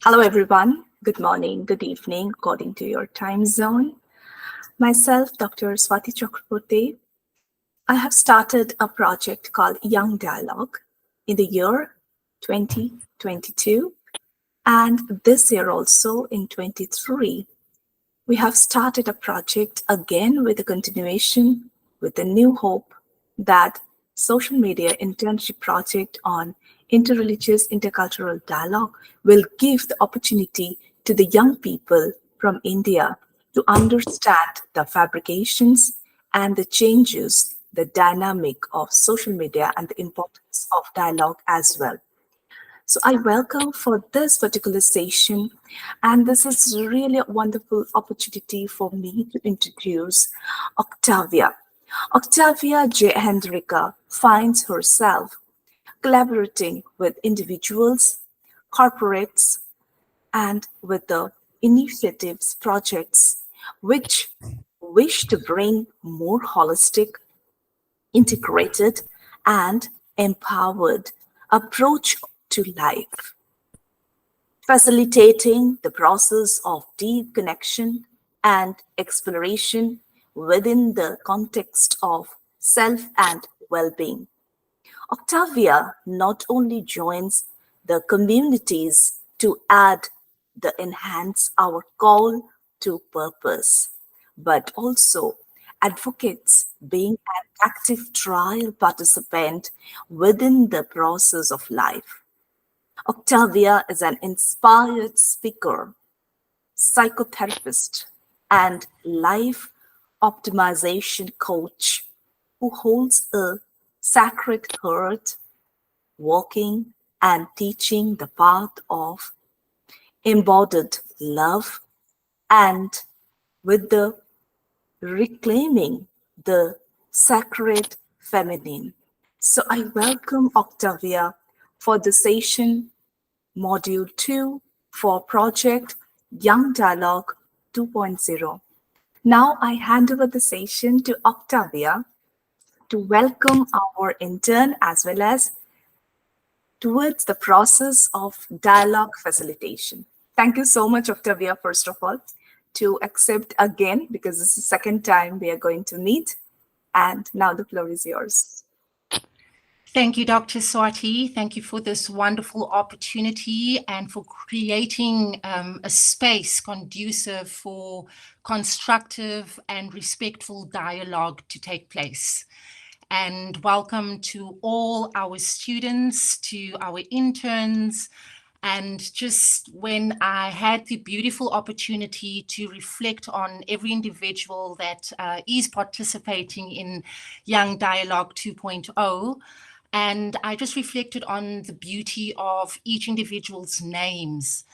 Hello, everyone. Good morning, good evening, according to your time zone. Myself, Dr. Swati Chakraborty. I have started a project called Young Dialogue in the year 2022. And this year also, in 23, we have started a project again with a continuation, with a new hope that social media internship project on interreligious intercultural dialogue will give the opportunity to the young people from India to understand the fabrications and the changes, the dynamic of social media and the importance of dialogue as well. So I welcome for this particular session, and this is really a wonderful opportunity for me to introduce Octavia. Octavia J. Hendrika finds herself collaborating with individuals, corporates, and with the initiatives projects which wish to bring more holistic, integrated, and empowered approach to life, facilitating the process of deep connection and exploration within the context of self and well being. Octavia not only joins the communities to add the enhance our call to purpose, but also advocates being an active trial participant within the process of life. Octavia is an inspired speaker, psychotherapist, and life optimization coach who holds a sacred heart, walking and teaching the path of embodied love and with the reclaiming the sacred feminine. So I welcome Octavia for the session Module 2 for Project Young Dialogue 2.0. Now I hand over the session to Octavia to welcome our intern as well as towards the process of dialogue facilitation. Thank you so much, Octavia, first of all, to accept again because this is the second time we are going to meet. And now the floor is yours. Thank you, Dr. Swati. Thank you for this wonderful opportunity and for creating a space conducive for constructive and respectful dialogue to take place. And welcome to all our students, to our interns. And just when I had the beautiful opportunity to reflect on every individual that is participating in Young Dialogue 2.0, and I just reflected on the beauty of each individual's names.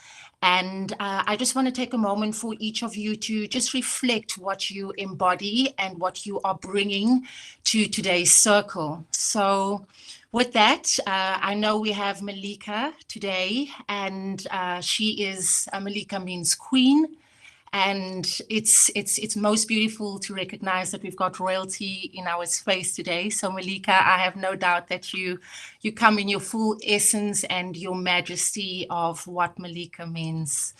And I just want to take a moment for each of you to just reflect what you embody and what you are bringing to today's circle. So with that, I know we have Malika today, and Malika means queen. And it's most beautiful to recognize that we've got royalty in our space today. So Malika, I have no doubt that you come in your full essence and your majesty of what Malika means.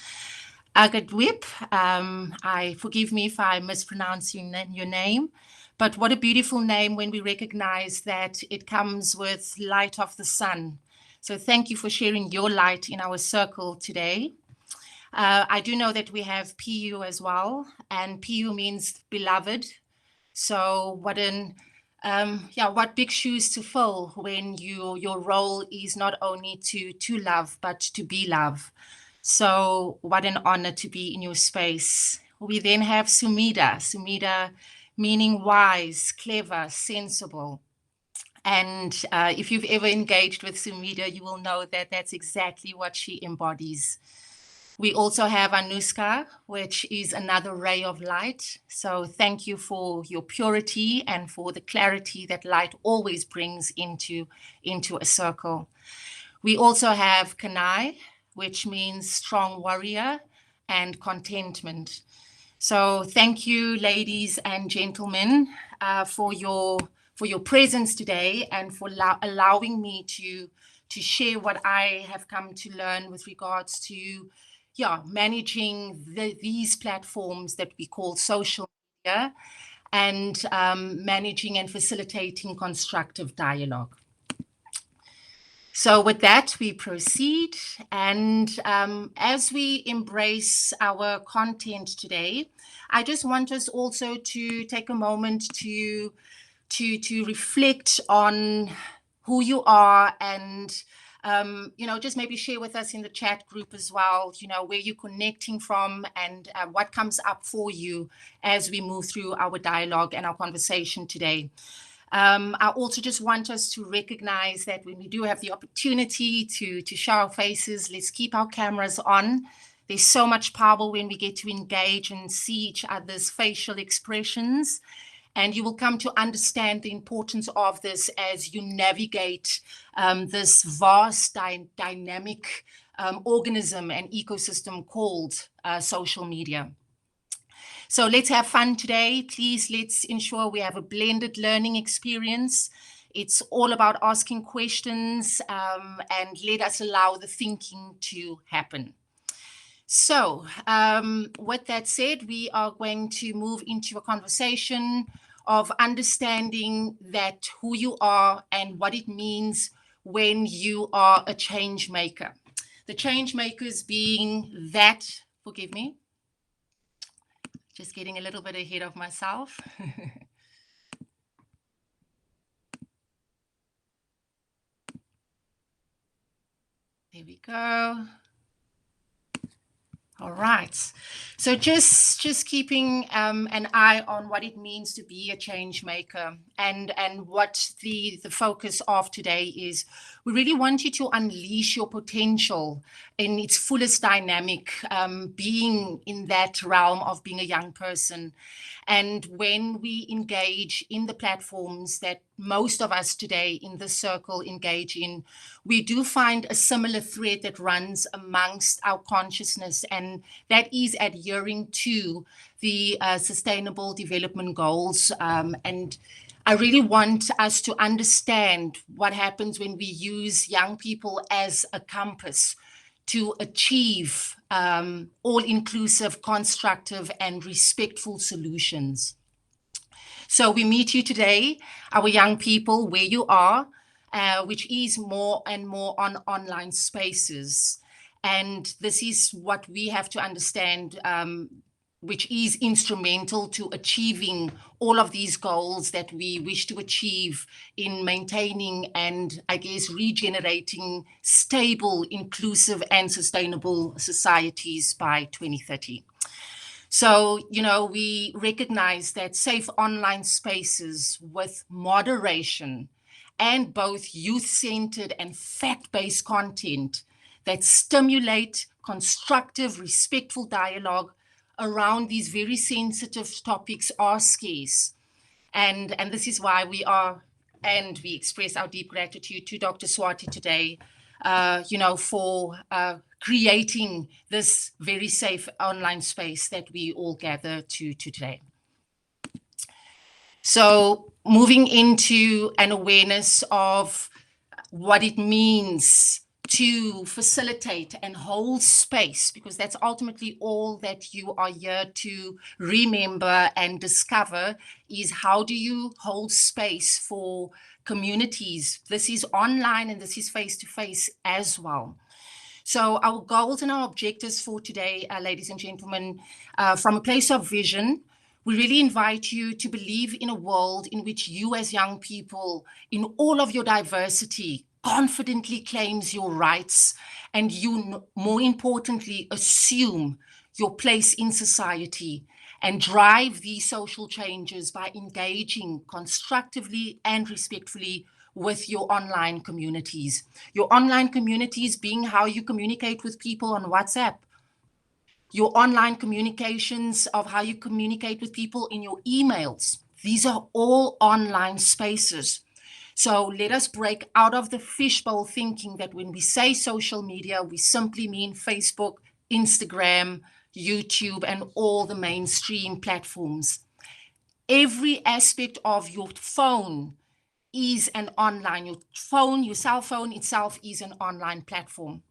Agadwip, I forgive me if I mispronounce your name, but what a beautiful name when we recognize that it comes with light of the sun. So thank you for sharing your light in our circle today. I do know that we have PU as well, and PU means beloved. So what big shoes to fill when your role is not only to love, but to be love. So what an honor to be in your space. We then have Sumida meaning wise, clever, sensible. And if you've ever engaged with Sumida, you will know that that's exactly what she embodies. We also have Anushka, which is another ray of light. So thank you for your purity and for the clarity that light always brings into a circle. We also have Kanai, which means strong warrior and contentment. So thank you, ladies and gentlemen, for your presence today and for allowing me to share what I have come to learn with regards to, managing these platforms that we call social media, and managing and facilitating constructive dialogue. So with that, we proceed. And as we embrace our content today, I just want us also to take a moment to reflect on who you are, and just maybe share with us in the chat group as well, where you're connecting from, and what comes up for you as we move through our dialogue and our conversation today. I also just want us to recognize that when we do have the opportunity to show our faces, let's keep our cameras on. There's so much power when we get to engage and see each other's facial expressions. And you will come to understand the importance of this as you navigate this vast, dynamic organism and ecosystem called social media. So let's have fun today. Please, let's ensure we have a blended learning experience. It's all about asking questions, and let us allow the thinking to happen. So with that said, we are going to move into a conversation of understanding that who you are and what it means when you are a change maker. The change makers being that, forgive me, just getting a little bit ahead of myself. There we go. All right. So just keeping an eye on what it means to be a change maker, and what the focus of today is. We really want you to unleash your potential in its fullest dynamic, being in that realm of being a young person. And when we engage in the platforms that most of us today in this circle engage in, we do find a similar thread that runs amongst our consciousness, and that is adhering to the Sustainable Development Goals. And I really want us to understand what happens when we use young people as a compass to achieve all-inclusive, constructive, and respectful solutions. So we meet you today, our young people, where you are, which is more and more on online spaces. And this is what we have to understand, which is instrumental to achieving all of these goals that we wish to achieve in maintaining and, I guess, regenerating stable, inclusive, and sustainable societies by 2030. So, we recognize that safe online spaces with moderation and both youth-centered and fact-based content that stimulate constructive, respectful dialogue around these very sensitive topics are scarce. And this is why we express our deep gratitude to Dr. Swati today, for creating this very safe online space that we all gather to today. So moving into an awareness of what it means to facilitate and hold space, because that's ultimately all that you are here to remember and discover, is how do you hold space for communities. This is online and this is face-to-face as well. So our goals and our objectives for today, ladies and gentlemen, from a place of vision, we really invite you to believe in a world in which you as young people, in all of your diversity, confidently claims your rights, and you, more importantly, assume your place in society and drive these social changes by engaging constructively and respectfully with your online communities. Your online communities being how you communicate with people on WhatsApp, your online communications of how you communicate with people in your emails. These are all online spaces. So let us break out of the fishbowl thinking that when we say social media, we simply mean Facebook, Instagram, YouTube, and all the mainstream platforms. Every aspect of your phone is an online, your phone, your cell phone itself is an online platform.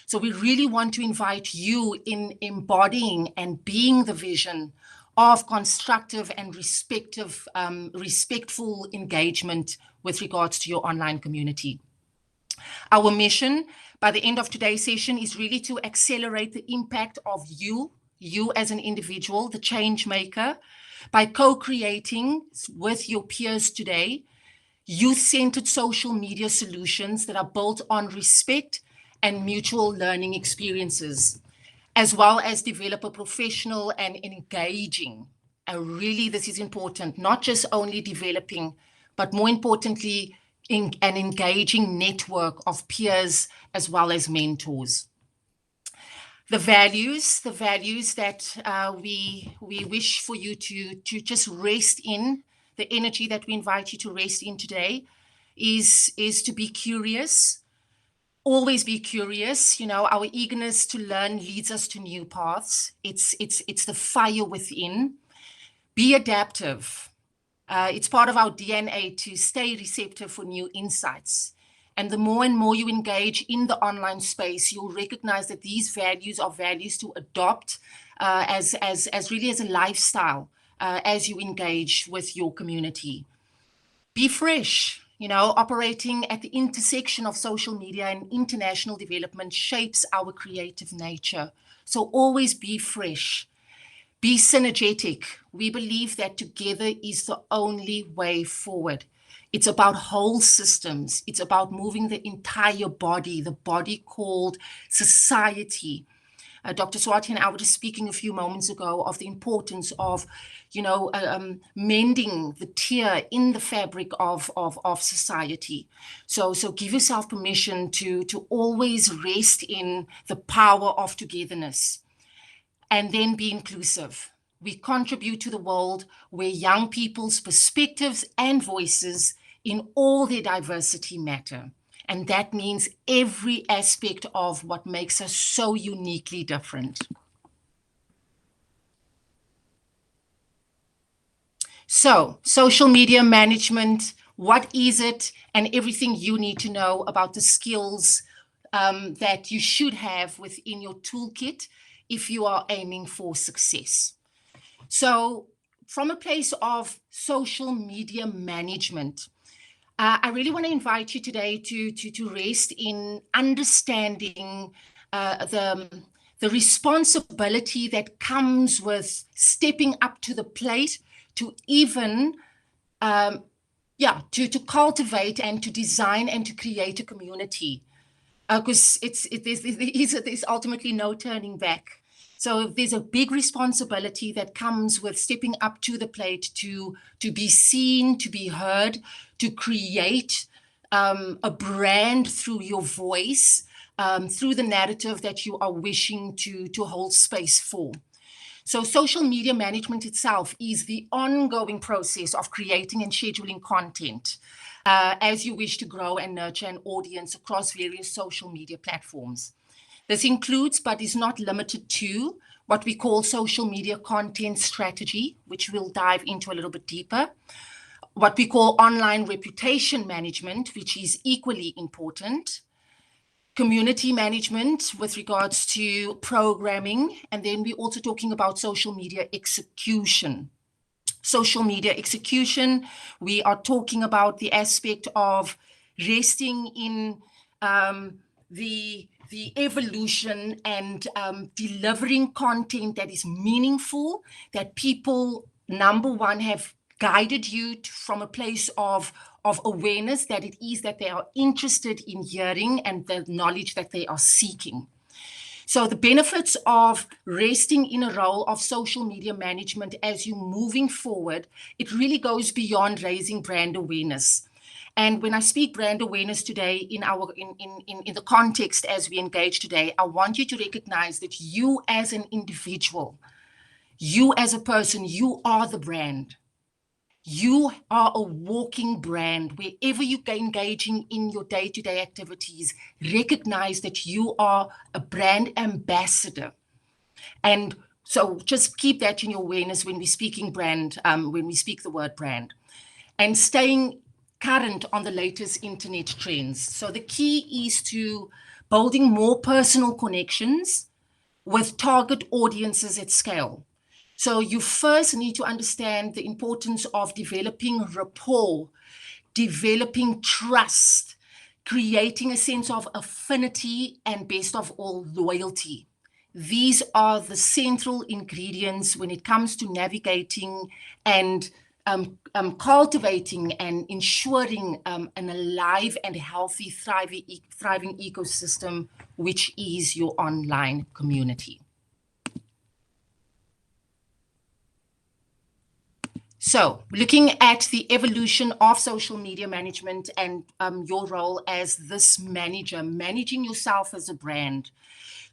So we really want to invite you in embodying and being the vision of constructive and respectful engagement with regards to your online community. Our mission by the end of today's session is really to accelerate the impact of you as an individual, the change maker, by co-creating with your peers today, youth-centered social media solutions that are built on respect and mutual learning experiences, as well as develop a professional and engaging. Really, this is important, not just only developing, but more importantly, in an engaging network of peers as well as mentors. The values that we wish for you to just rest in, the energy that we invite you to rest in today is to be curious. Always be curious. You know, our eagerness to learn leads us to new paths. It's the fire within. Be adaptive. It's part of our DNA to stay receptive for new insights. And the more and more you engage in the online space, you'll recognize that these values are values to adopt as really as a lifestyle as you engage with your community. Be fresh. You know, operating at the intersection of social media and international development shapes our creative nature. So always be fresh. Be synergetic. We believe that together is the only way forward. It's about whole systems. It's about moving the entire body, the body called society. Dr. Swati and I were just speaking a few moments ago of the importance of, you know, mending the tear in the fabric of society. So give yourself permission to always rest in the power of togetherness. And then be inclusive. We contribute to the world where young people's perspectives and voices in all their diversity matter. And that means every aspect of what makes us so uniquely different. So, social media management, what is it? And everything you need to know about the skills that you should have within your toolkit if you are aiming for success. So from a place of social media management, I really want to invite you today to rest in understanding the responsibility that comes with stepping up to the plate to even to cultivate and to design and to create a community, because there's ultimately no turning back. So there's a big responsibility that comes with stepping up to the plate to be seen, to be heard, to create a brand through your voice, through the narrative that you are wishing to hold space for. So social media management itself is the ongoing process of creating and scheduling content as you wish to grow and nurture an audience across various social media platforms. This includes, but is not limited to, what we call social media content strategy, which we'll dive into a little bit deeper. What we call online reputation management, which is equally important. Community management with regards to programming. And then we're also talking about social media execution. Social media execution, we are talking about the aspect of resting in the evolution and delivering content that is meaningful, that people, number one, have guided you from a place of awareness that it is that they are interested in hearing and the knowledge that they are seeking. So the benefits of resting in a role of social media management as you're moving forward, it really goes beyond raising brand awareness. And when I speak brand awareness today in the context as we engage today, I want you to recognize that you as an individual, you as a person, you are the brand. You are a walking brand. Wherever you're engaging in your day-to-day activities, recognize that you are a brand ambassador. And so just keep that in your awareness when we're speaking brand, when we speak the word brand. And staying current on the latest internet trends. So the key is to building more personal connections with target audiences at scale. So you first need to understand the importance of developing rapport, developing trust, creating a sense of affinity, and best of all, loyalty. These are the central ingredients when it comes to navigating and cultivating and ensuring an alive and healthy, thriving ecosystem, which is your online community. So looking at the evolution of social media management and your role as this manager, managing yourself as a brand.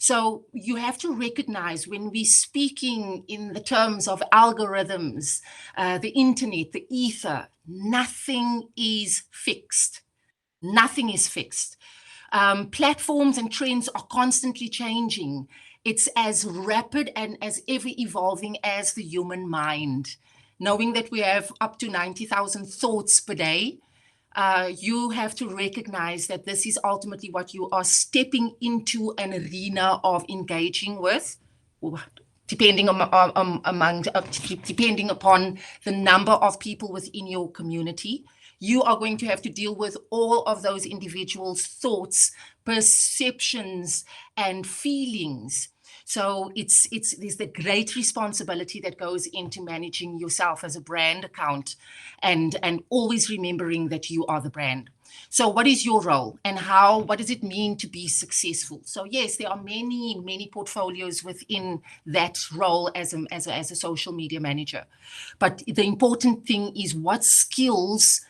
So you have to recognize when we're speaking in the terms of algorithms, the internet, the ether, nothing is fixed. Nothing is fixed. Platforms and trends are constantly changing. It's as rapid and as ever evolving as the human mind. Knowing that we have up to 90,000 thoughts per day, you have to recognize that this is ultimately what you are stepping into an arena of engaging with, depending depending upon the number of people within your community. You are going to have to deal with all of those individuals' thoughts, perceptions, and feelings. So there's the great responsibility that goes into managing yourself as a brand account and always remembering that you are the brand. So what is your role and what does it mean to be successful? So yes, there are many portfolios within that role as a social media manager. But the important thing is what skills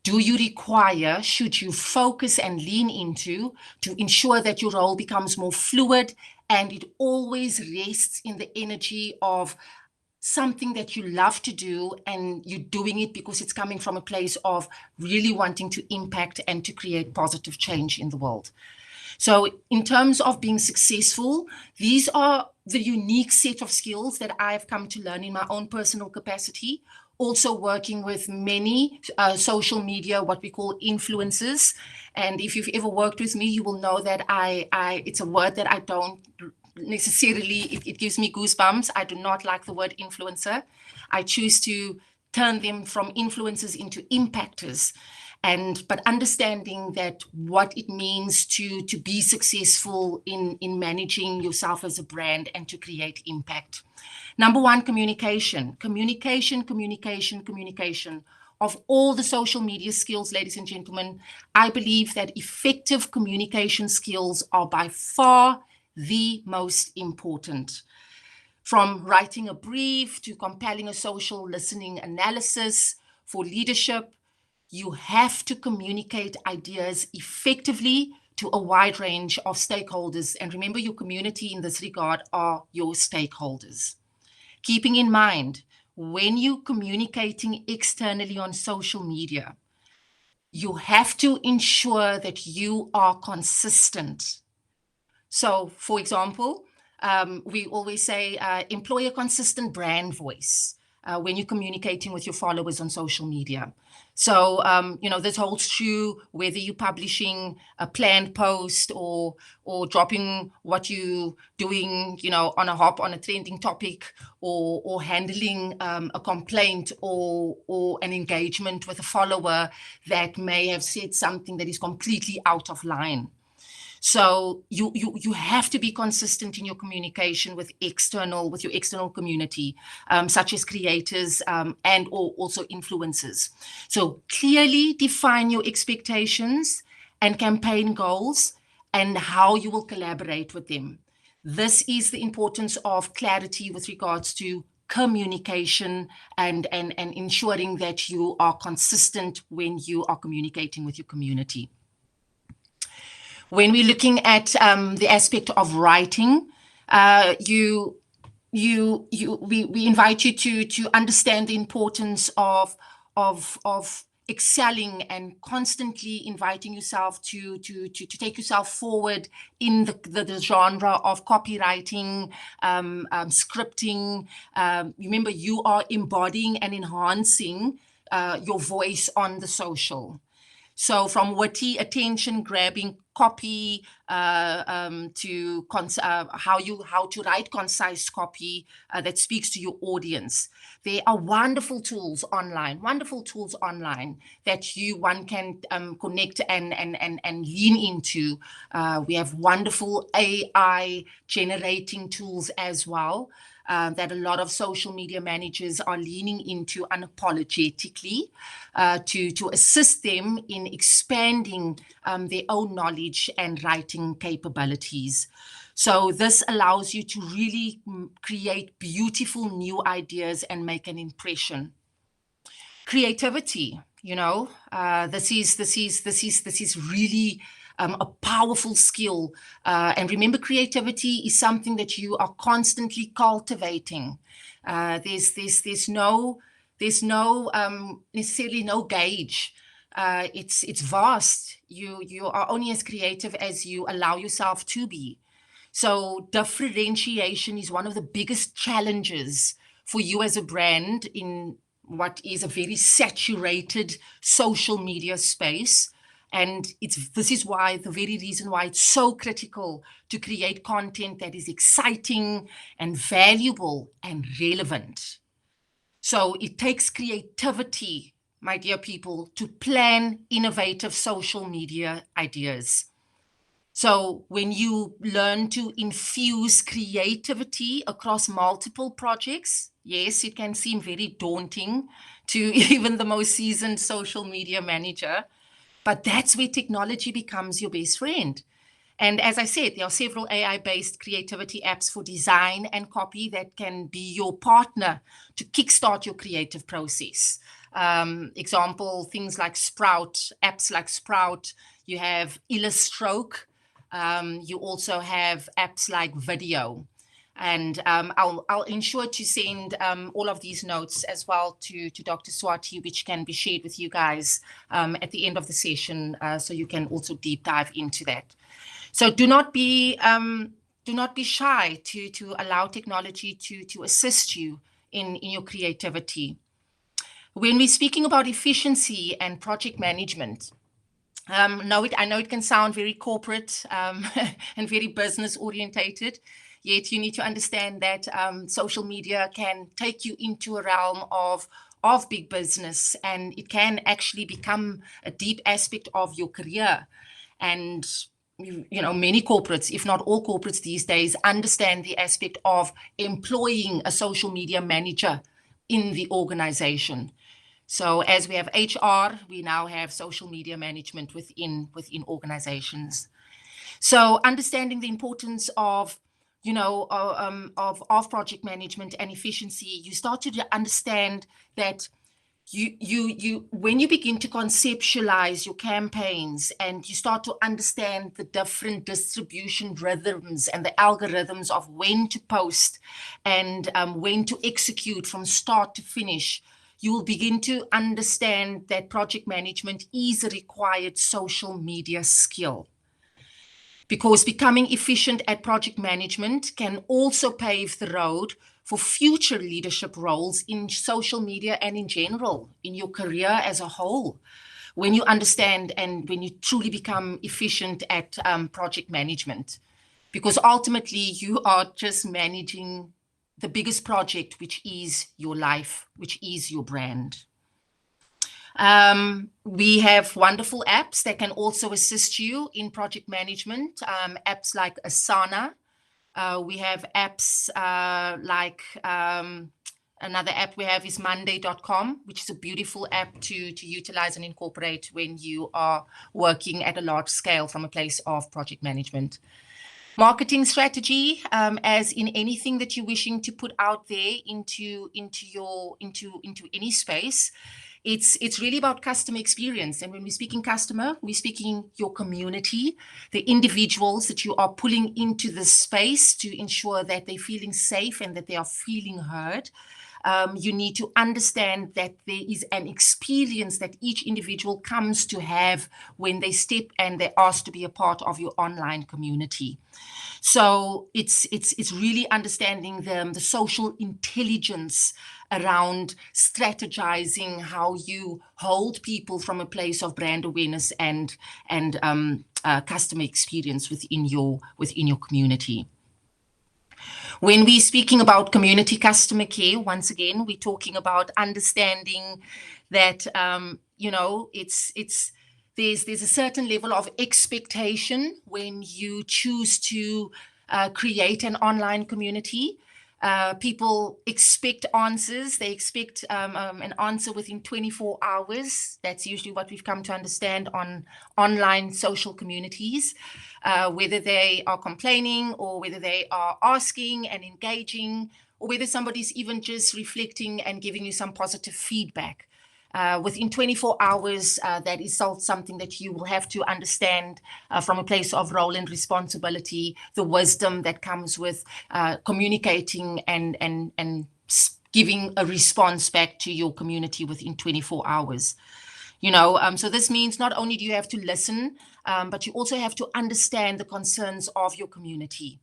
do you require, should you focus and lean into to ensure that your role becomes more fluid and it always rests in the energy of something that you love to do and you're doing it because it's coming from a place of really wanting to impact and to create positive change in the world. So in terms of being successful, these are the unique set of skills that I've come to learn in my own personal capacity. Also working with many social media, what we call influencers. And if you've ever worked with me, you will know that it's a word that I don't necessarily, it gives me goosebumps. I do not like the word influencer. I choose to turn them from influencers into impactors. But understanding that what it means to be successful in managing yourself as a brand and to create impact. Number one, communication. Of all the social media skills, ladies and gentlemen, I believe that effective communication skills are by far the most important. From writing a brief to compiling a social listening analysis for leadership, you have to communicate ideas effectively to a wide range of stakeholders. And remember, your community in this regard are your stakeholders. Keeping in mind, when you're communicating externally on social media, you have to ensure that you are consistent. So, for example, we always say employ a consistent brand voice when you're communicating with your followers on social media. So, this holds true whether you're publishing a planned post or dropping what you're doing, on a hop on a trending topic or handling a complaint or an engagement with a follower that may have said something that is completely out of line. So you have to be consistent in your communication with your external community, such as creators and also influencers. So clearly define your expectations and campaign goals and how you will collaborate with them. This is the importance of clarity with regards to communication and ensuring that you are consistent when you are communicating with your community. When we're looking at the aspect of writing, we invite you to understand the importance of excelling and constantly inviting yourself to take yourself forward in the genre of copywriting, scripting. Remember, you are embodying and enhancing your voice on the social. So from witty, attention-grabbing copy to how to write concise copy that speaks to your audience. There are wonderful tools online that one can connect and lean into. We have wonderful AI generating tools as well. That a lot of social media managers are leaning into unapologetically to assist them in expanding their own knowledge and writing capabilities. So this allows you to really create beautiful new ideas and make an impression. Creativity, this is really a powerful skill. And remember, creativity is something that you are constantly cultivating. There's no necessarily no gauge. It's vast. You are only as creative as you allow yourself to be. So differentiation is one of the biggest challenges for you as a brand in what is a very saturated social media space. And this is why, the very reason why it's so critical to create content that is exciting and valuable and relevant. So it takes creativity, my dear people, to plan innovative social media ideas. So when you learn to infuse creativity across multiple projects, yes, it can seem very daunting to even the most seasoned social media manager, but that's where technology becomes your best friend. And as I said, there are several AI-based creativity apps for design and copy that can be your partner to kickstart your creative process. Example, things like Sprout, apps like Sprout. You have Illustroke. You also have apps like Video. And I'll ensure to send all of these notes as well to Dr. Swati, which can be shared with you guys at the end of the session, so you can also deep dive into that. So do not be shy to allow technology to assist you in your creativity. When we're speaking about efficiency and project management, I know it can sound very corporate and very business orientated, yet you need to understand that social media can take you into a realm of big business, and it can actually become a deep aspect of your career. And many corporates, if not all corporates these days, understand the aspect of employing a social media manager in the organization. So as we have HR, we now have social media management within organizations. So understanding the importance of project management and efficiency, you start to understand that you when you begin to conceptualize your campaigns and you start to understand the different distribution rhythms and the algorithms of when to post and when to execute from start to finish, you will begin to understand that project management is a required social media skill. Because becoming efficient at project management can also pave the road for future leadership roles in social media and in general, in your career as a whole, when you understand and when you truly become efficient at project management. Because ultimately, you are just managing the biggest project, which is your life, which is your brand. We have wonderful apps that can also assist you in project management, apps like Asana. We have apps like another app we have is Monday.com, which is a beautiful app to utilize and incorporate when you are working at a large scale from a place of project management. Marketing strategy, as in anything that you're wishing to put out there into any space, it's really about customer experience. And when we're speaking customer, we're speaking your community, the individuals that you are pulling into this space to ensure that they're feeling safe and that they are feeling heard. You need to understand that there is an experience that each individual comes to have when they step and they're asked to be a part of your online community. So it's really understanding the social intelligence around strategizing how you hold people from a place of brand awareness and customer experience within your community. When we're speaking about community customer care, once again, we're talking about understanding that there's a certain level of expectation when you choose to create an online community. People expect answers. They expect an answer within 24 hours. That's usually what we've come to understand on online social communities, whether they are complaining or whether they are asking and engaging, or whether somebody's even just reflecting and giving you some positive feedback. Within 24 hours, that is something that you will have to understand from a place of role and responsibility, the wisdom that comes with communicating and giving a response back to your community within 24 hours. So this means not only do you have to listen, but you also have to understand the concerns of your community.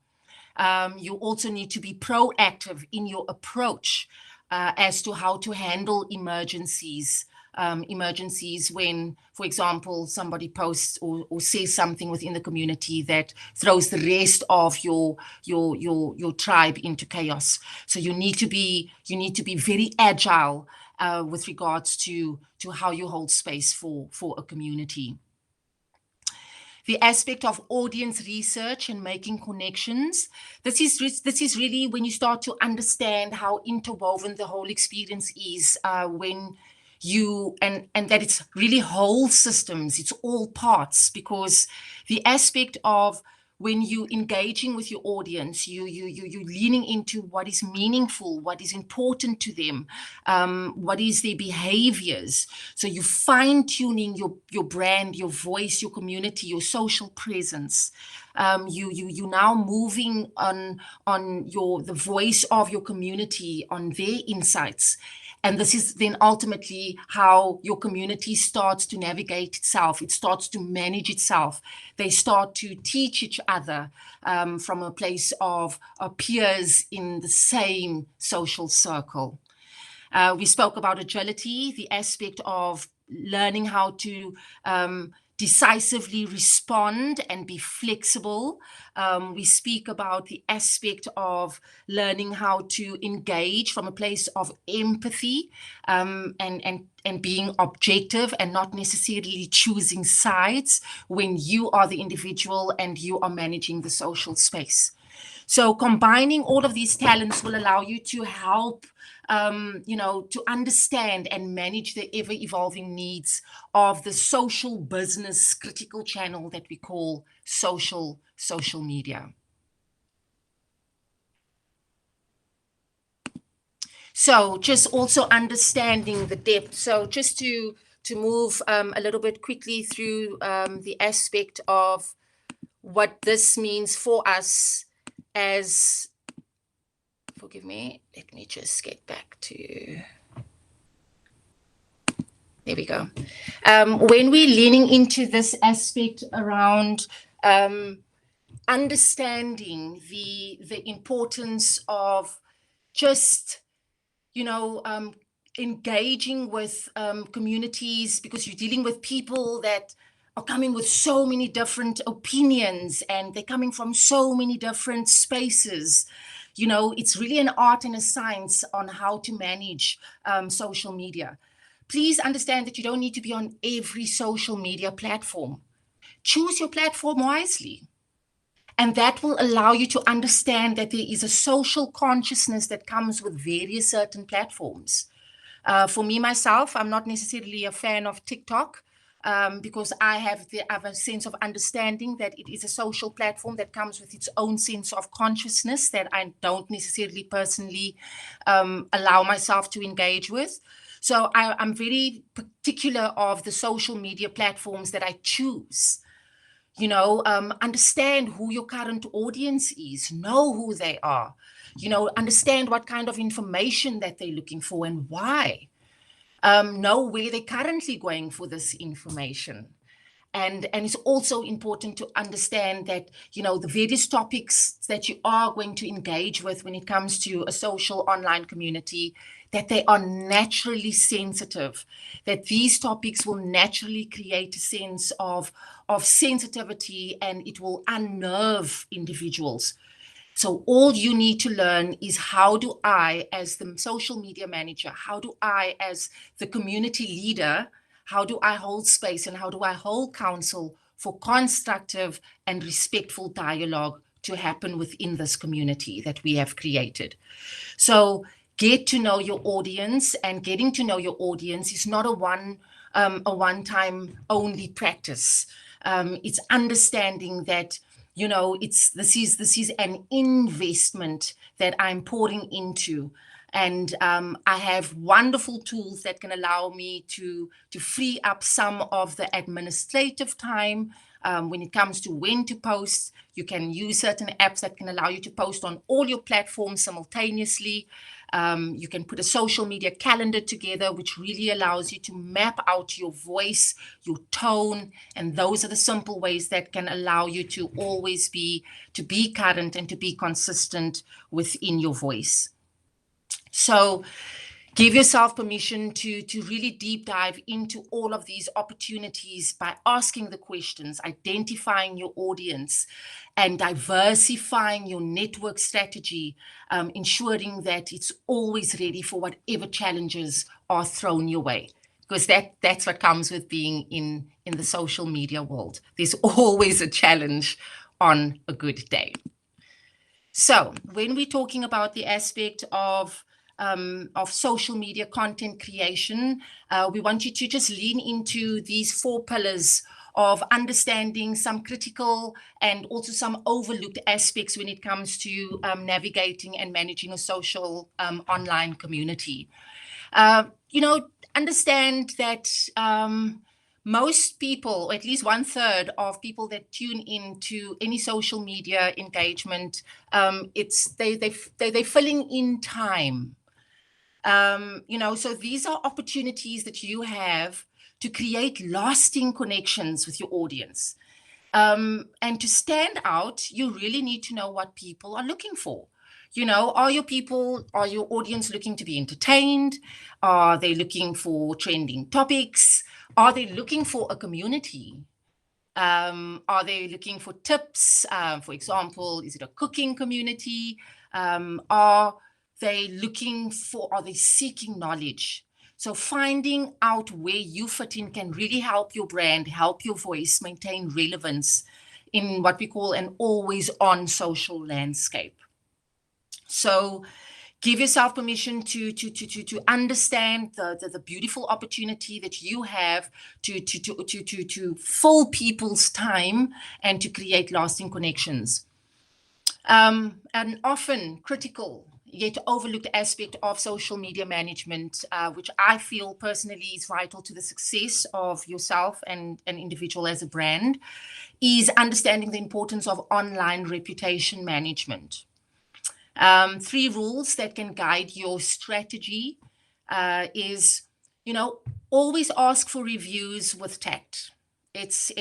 You also need to be proactive in your approach as to how to handle emergencies. Emergencies when, for example, somebody posts or says something within the community that throws the rest of your tribe into chaos. So you need to be very agile with regards to how you hold space for a community. The aspect of audience research and making connections. This is really when you start to understand how interwoven the whole experience is, when you and that it's really whole systems, it's all parts, because the aspect of when you engaging with your audience, you're leaning into what is meaningful, what is important to them, what is their behaviors. So you fine tuning your brand, your voice, your community, your social presence. You now moving on the voice of your community, on their insights. And this is then ultimately how your community starts to navigate itself. It starts to manage itself. They start to teach each other from a place of peers in the same social circle. We spoke about agility, the aspect of learning how to decisively respond and be flexible. We speak about the aspect of learning how to engage from a place of empathy, and being objective and not necessarily choosing sides when you are the individual and you are managing the social space. So combining all of these talents will allow you to help to understand and manage the ever-evolving needs of the social business critical channel that we call social media. So just also understanding the depth. So just to move a little bit quickly through the aspect of what this means for us as, forgive me, let me just get back to, there we go. When we're leaning into this aspect around understanding the importance of just, engaging with communities, because you're dealing with people that are coming with so many different opinions and they're coming from so many different spaces. It's really an art and a science on how to manage social media. Please understand that you don't need to be on every social media platform. Choose your platform wisely. And that will allow you to understand that there is a social consciousness that comes with various certain platforms. For me, myself, I'm not necessarily a fan of TikTok because I have a sense of understanding that it is a social platform that comes with its own sense of consciousness that I don't necessarily personally allow myself to engage with. So I'm very particular of the social media platforms that I choose. Understand who your current audience is, know who they are, understand what kind of information that they're looking for and why, know where they're currently going for this information. And it's also important to understand that, the various topics that you are going to engage with when it comes to a social online community, that they are naturally sensitive, that these topics will naturally create a sense of sensitivity, and it will unnerve individuals. So all you need to learn is, how do I, as the social media manager, how do I, as the community leader, how do I hold space and how do I hold counsel for constructive and respectful dialogue to happen within this community that we have created? So get to know your audience, and getting to know your audience is not a one-time only practice. It's understanding that, this is an investment that I'm pouring into. And I have wonderful tools that can allow me to free up some of the administrative time. When it comes to when to post, you can use certain apps that can allow you to post on all your platforms simultaneously. You can put a social media calendar together, which really allows you to map out your voice, your tone, and those are the simple ways that can allow you to always be current and to be consistent within your voice. So give yourself permission to really deep dive into all of these opportunities by asking the questions, identifying your audience, and diversifying your network strategy, ensuring that it's always ready for whatever challenges are thrown your way. Because that's what comes with being in the social media world. There's always a challenge on a good day. So when we're talking about the aspect of social media content creation, we want you to just lean into these 4 pillars of understanding some critical and also some overlooked aspects when it comes to navigating and managing a social online community. Understand that most people, or at least 1/3 of people that tune into any social media engagement, they're filling in time. So these are opportunities that you have to create lasting connections with your audience. And to stand out, you really need to know what people are looking for. Are your audience looking to be entertained? Are they looking for trending topics? Are they looking for a community? Are they looking for tips? For example, is it a cooking community? Are they seeking knowledge? So finding out where you fit in can really help your brand, help your voice maintain relevance in what we call an always on social landscape. So give yourself permission to understand the beautiful opportunity that you have to fill people's time and to create lasting connections. An often critical yet overlooked aspect of social media management, which I feel personally is vital to the success of yourself and an individual as a brand, is understanding the importance of online reputation management. 3 rules that can guide your strategy is, always ask for reviews with tact. It's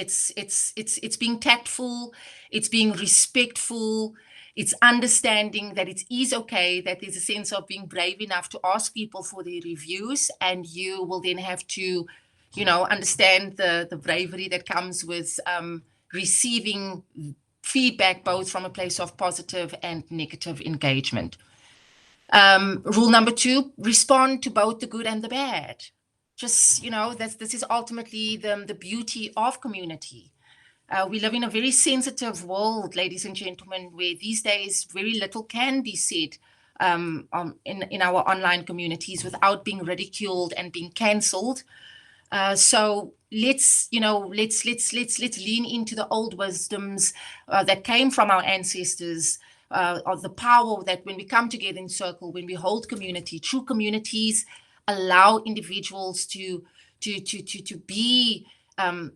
being tactful, it's being respectful, it's understanding that it is okay, that there's a sense of being brave enough to ask people for their reviews, and you will then have to, understand the bravery that comes with receiving feedback, both from a place of positive and negative engagement. Rule number 2, respond to both the good and the bad. Just, this is ultimately the beauty of community. We live in a very sensitive world, ladies and gentlemen, where these days very little can be said in our online communities without being ridiculed and being cancelled. So let's lean into the old wisdoms that came from our ancestors, of the power that when we come together in circle, when we hold community, true communities allow individuals to be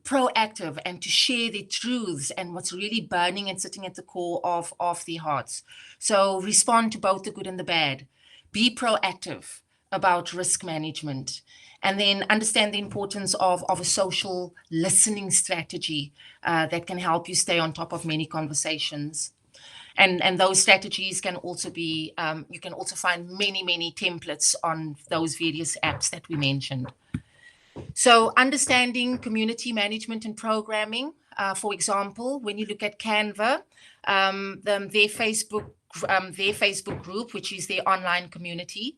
proactive and to share their truths and what's really burning and sitting at the core of their hearts. So respond to both the good and the bad. Be proactive. about risk management, and then understand the importance of a social listening strategy that can help you stay on top of many conversations. And those strategies can also be, you can also find many templates on those various apps that we mentioned. So understanding community management and programming, for example, when you look at Canva, their Facebook group, which is their online community,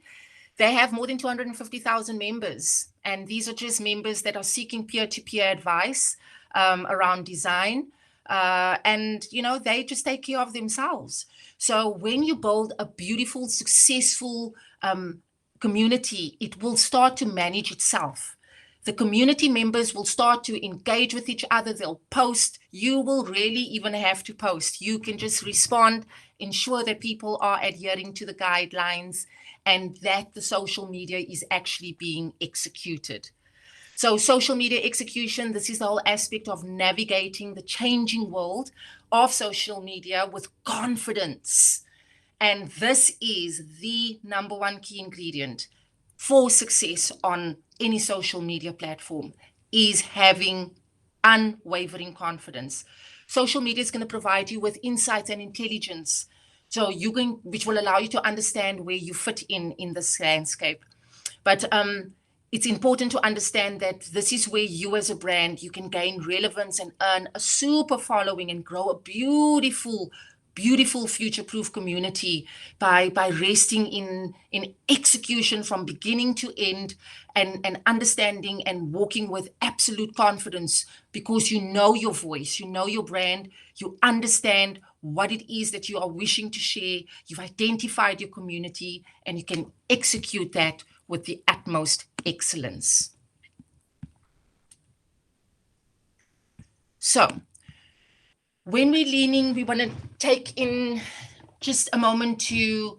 they have more than 250,000 members. And these are just members that are seeking peer-to-peer advice around design. And, you know, they just take care of themselves. So when you build a beautiful, successful community, it will start to manage itself. The community members will start to engage with each other. They'll post. You will really even have to post. You can just respond, ensure that people are adhering to the guidelines and that the social media is actually being executed. So social media execution, this is the whole aspect of navigating the changing world of social media with confidence. And this is the number one key ingredient for success on any social media platform, is having unwavering confidence. Social media is going to provide you with insights and intelligence, so which will allow you to understand where you fit in this landscape. But it's important to understand that this is where you as a brand, you can gain relevance and earn a super following and grow a beautiful future-proof community by resting in execution from beginning to end, and understanding and walking with absolute confidence, because you know your voice, you know your brand, you understand what it is that you are wishing to share, you've identified your community, and you can execute that with the utmost excellence. So when we're leaning, we want to take in just a moment to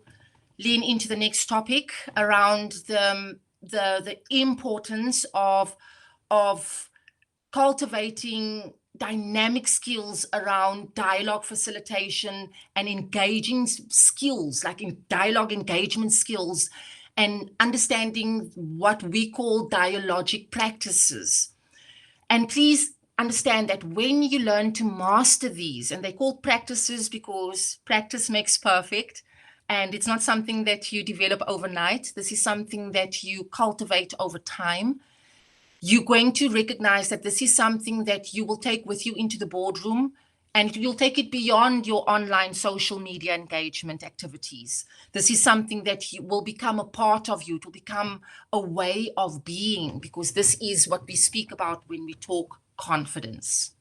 lean into the next topic around the importance of cultivating dynamic skills around dialogue facilitation and engaging skills, like in dialogue engagement skills, and understanding what we call dialogic practices. And please understand that when you learn to master these, and they're called practices because practice makes perfect, and it's not something that you develop overnight. This is something that you cultivate over time. You're going to recognize that this is something that you will take with you into the boardroom, and you'll take it beyond your online social media engagement activities. This is something that will become a part of you. It will become a way of being, because this is what we speak about when we talk confidence.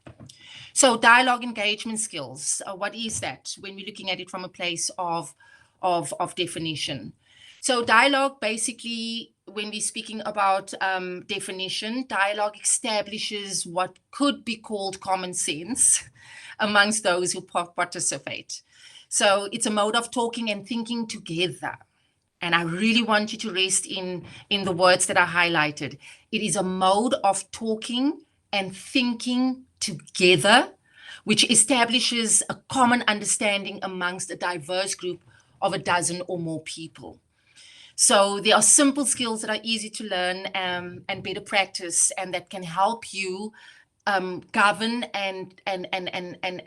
So dialogue engagement skills, what is that when we're looking at it from a place of definition? So dialogue, basically, when we're speaking about definition, dialogue establishes what could be called common sense amongst those who participate. So it's a mode of talking and thinking together. And I really want you to rest in the words that I highlighted. It is a mode of talking and thinking together, which establishes a common understanding amongst a diverse group of a dozen or more people. So there are simple skills that are easy to learn and better practice, and that can help you govern and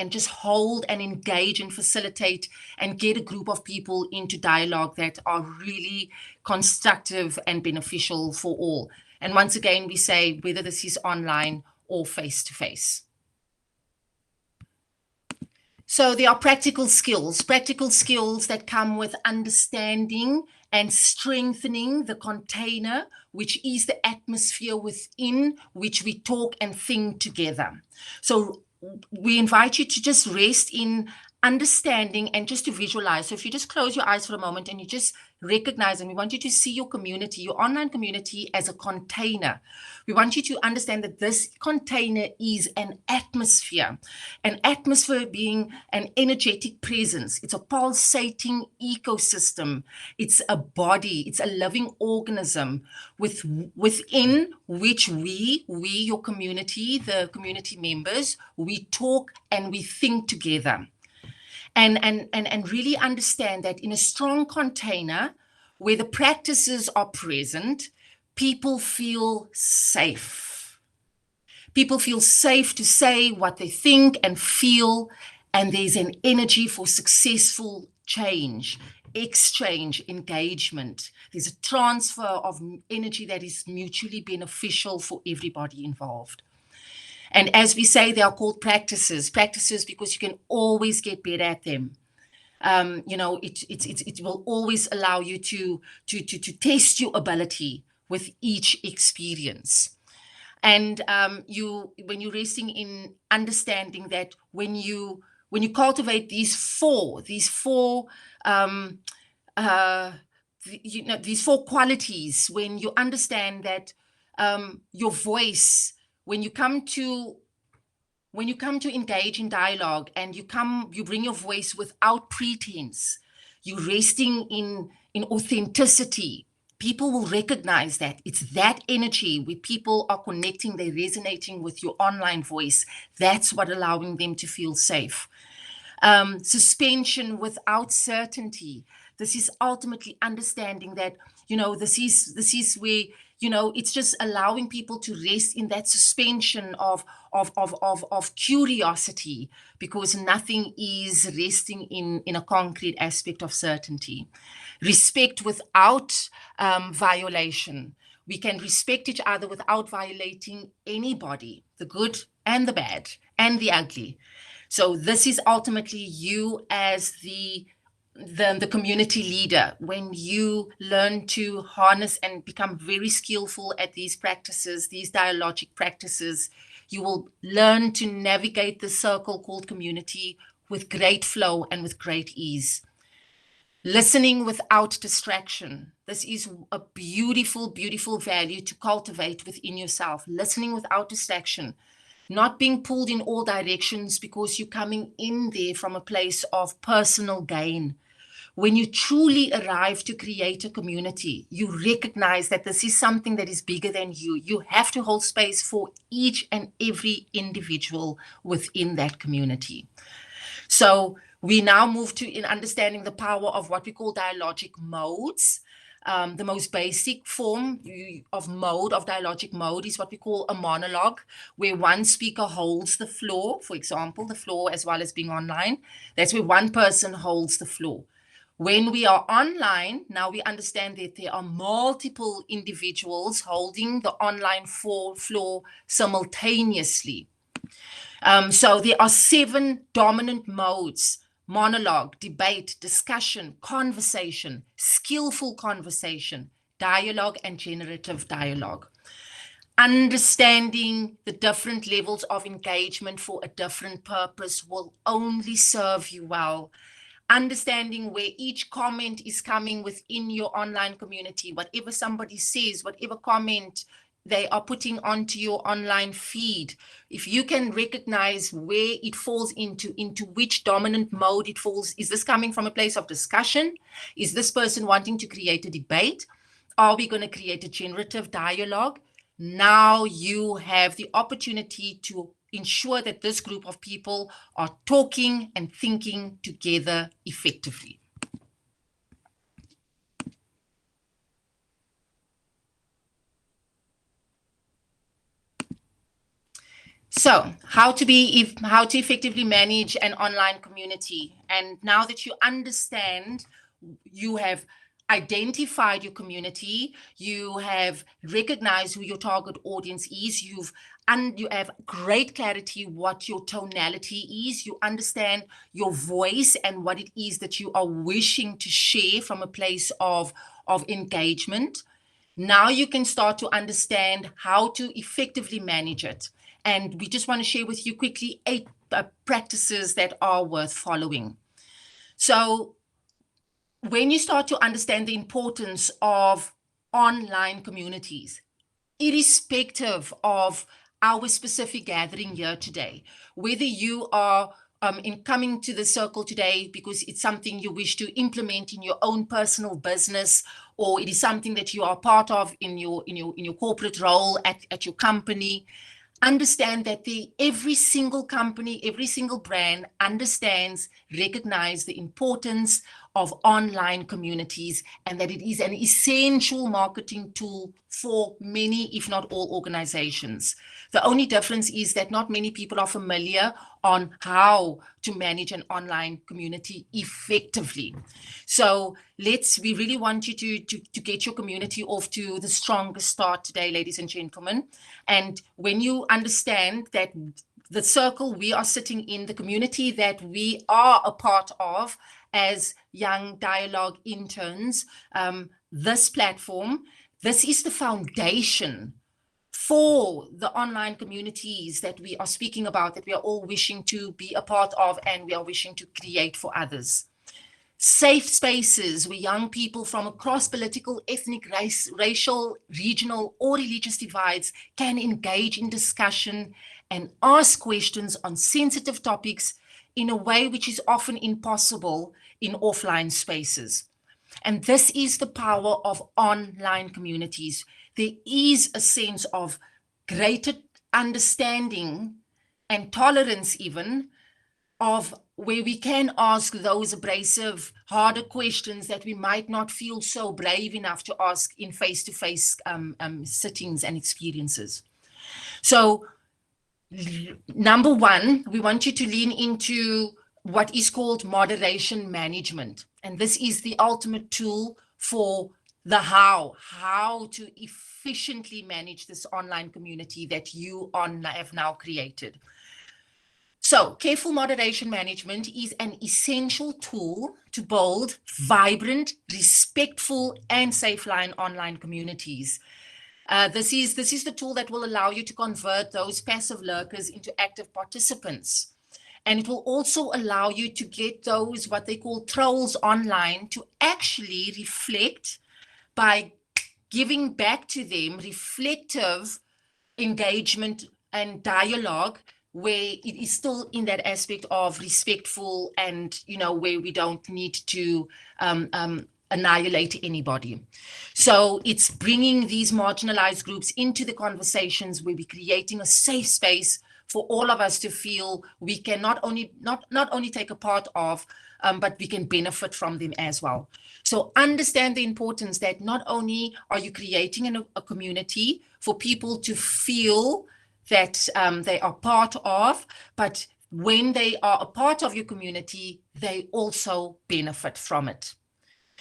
just hold and engage and facilitate and get a group of people into dialogue that are really constructive and beneficial for all. And once again, we say whether this is online or face-to-face. So there are practical skills that come with understanding and strengthening the container, which is the atmosphere within which we talk and think together. So we invite you to just rest in understanding and just to visualize. So if you just close your eyes for a moment and you just recognize, and we want you to see your community, your online community, as a container. We want you to understand that this container is an atmosphere being an energetic presence. It's a pulsating ecosystem. It's a body. It's a living organism within which we, your community, the community members, we talk and we think together. And really understand that in a strong container, where the practices are present, people feel safe. People feel safe to say what they think and feel, and there's an energy for successful change, exchange, engagement. There's a transfer of energy that is mutually beneficial for everybody involved. And as we say, they are called practices because you can always get better at them. It will always allow you to test your ability with each experience. And when you're resting in understanding that when you cultivate these four these four qualities, when you understand that your voice, when you come to engage in dialogue, and you bring your voice without pretense, you're resting in authenticity, people will recognize that. It's that energy where people are connecting, they're resonating with your online voice. That's what allowing them to feel safe. Suspension without certainty. This is ultimately understanding that, this is where, it's just allowing people to rest in that suspension of curiosity, because nothing is resting in a concrete aspect of certainty. Respect without violation. We can respect each other without violating anybody, the good and the bad and the ugly. So this is ultimately you as the community leader. When you learn to harness and become very skillful at these practices, these dialogic practices, you will learn to navigate the circle called community with great flow and with great ease. Listening without distraction. This is a beautiful, beautiful value to cultivate within yourself. Listening without distraction. Not being pulled in all directions because you're coming in there from a place of personal gain. When you truly arrive to create a community, you recognize that this is something that is bigger than you. You have to hold space for each and every individual within that community. So we now move to in understanding the power of what we call dialogic modes. The most basic form of dialogic mode is what we call a monologue, where one speaker holds the floor, for example, the floor as well as being online. That's where one person holds the floor. When we are online, now we understand that there are multiple individuals holding the online floor simultaneously. So there are 7 dominant modes: monologue, debate, discussion, conversation, skillful conversation, dialogue, and generative dialogue. Understanding the different levels of engagement for a different purpose will only serve you well. Understanding where each comment is coming within your online community, whatever somebody says, whatever comment they are putting onto your online feed, if you can recognize where it falls into which dominant mode it falls. Is this coming from a place of discussion? Is this person wanting to create a debate? Are we going to create a generative dialogue? Now you have the opportunity to ensure that this group of people are talking and thinking together effectively. So how to effectively manage an online community. And now that you understand, you have identified your community, you have recognized who your target audience is, you have great clarity what your tonality is, you understand your voice and what it is that you are wishing to share from a place of engagement. Now you can start to understand how to effectively manage it. And we just want to share with you quickly 8 practices that are worth following. So when you start to understand the importance of online communities, irrespective of our specific gathering here today, whether you are in coming to the circle today because it's something you wish to implement in your own personal business, or it is something that you are part of in your corporate role at your company, understand that every single company, every single brand understands, recognize the importance of online communities, and that it is an essential marketing tool for many, if not all, organizations. The only difference is that not many people are familiar on how to manage an online community effectively. So we really want you to get your community off to the strongest start today, ladies and gentlemen. And when you understand that the circle we are sitting in, the community that we are a part of as Young Dialogue interns, this platform, this is the foundation for the online communities that we are speaking about, that we are all wishing to be a part of and we are wishing to create for others. Safe spaces where young people from across political, ethnic, racial, regional, or religious divides can engage in discussion and ask questions on sensitive topics in a way which is often impossible in offline spaces. And this is the power of online communities. There is a sense of greater understanding and tolerance even of where we can ask those abrasive, harder questions that we might not feel so brave enough to ask in face-to-face sittings and experiences. So number one, we want you to lean into what is called moderation management. And this is the ultimate tool for the how to efficiently manage this online community that you have now created. So careful moderation management is an essential tool to build vibrant, respectful, and safe online communities. This is the tool that will allow you to convert those passive lurkers into active participants. And it will also allow you to get those, what they call trolls online, to actually reflect by giving back to them reflective engagement and dialogue, where it is still in that aspect of respectful and, where we don't need to annihilate anybody. So it's bringing these marginalized groups into the conversations where we're creating a safe space for all of us to feel we can not only take a part of, but we can benefit from them as well. So understand the importance that not only are you creating a community for people to feel that they are part of, but when they are a part of your community, they also benefit from it.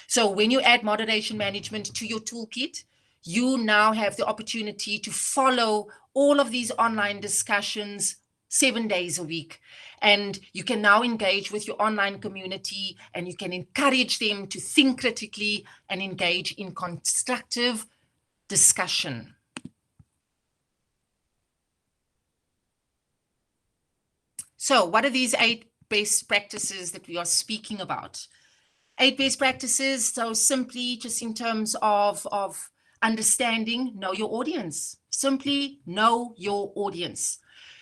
So when you add moderation management to your toolkit, you now have the opportunity to follow all of these online discussions 7 days a week. And you can now engage with your online community and you can encourage them to think critically and engage in constructive discussion. So what are these 8 best practices that we are speaking about? 8 best practices, so simply just in terms of understanding, know your audience. Simply know your audience.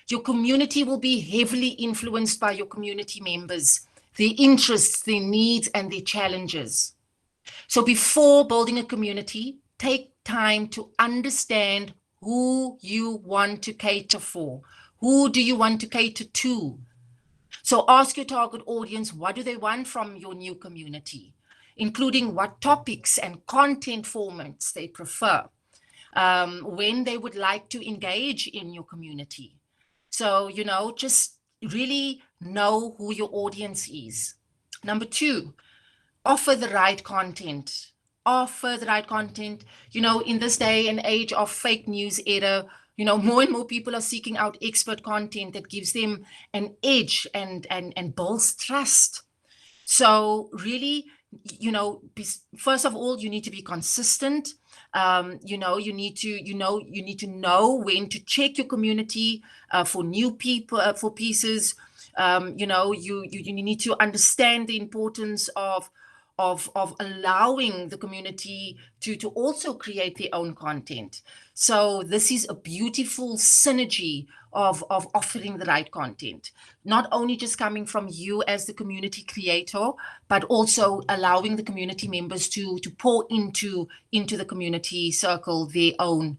Your community will be heavily influenced by your community members, their interests, their needs, and their challenges. So before building a community, take time to understand who you want to cater for. Who do you want to cater to? So ask your target audience, what do they want from your new community, including what topics and content formats they prefer, when they would like to engage in your community. So, just really know who your audience is. Number 2, offer the right content. Offer the right content. In this day and age of fake news era, more and more people are seeking out expert content that gives them an edge and builds trust. So really, first of all, you need to be consistent. You need to know when to check your community for new people, for pieces. You need to understand the importance of allowing the community to also create their own content. So this is a beautiful synergy of offering the right content, not only just coming from you as the community creator, but also allowing the community members to pour into the community circle their own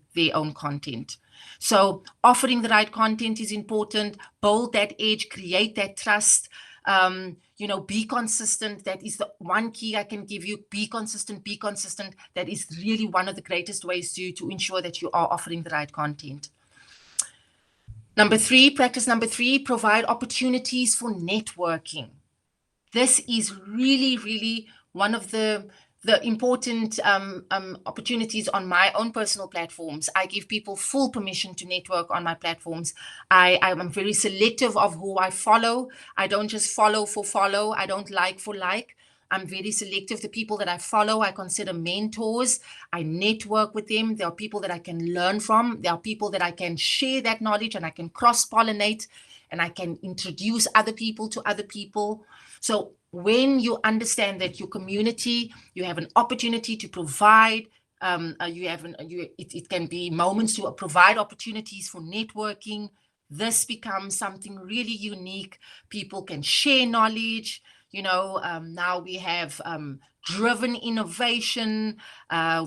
content. So offering the right content is important. Build that edge, create that trust. Be consistent. That is the one key I can give you. Be consistent, be consistent. That is really one of the greatest ways to ensure that you are offering the right content. Practice number three, provide opportunities for networking. This is really, really one of the important opportunities on my own personal platforms. I give people full permission to network on my platforms. I'm very selective of who I follow. I don't just follow for follow. I don't like for like. I'm very selective. The people that I follow, I consider mentors. I network with them. There are people that I can learn from. There are people that I can share that knowledge and I can cross-pollinate and I can introduce other people to other people. So when you understand that your community, you have an opportunity to provide, it can be moments to provide opportunities for networking. This becomes something really unique. People can share knowledge. Now we have driven innovation.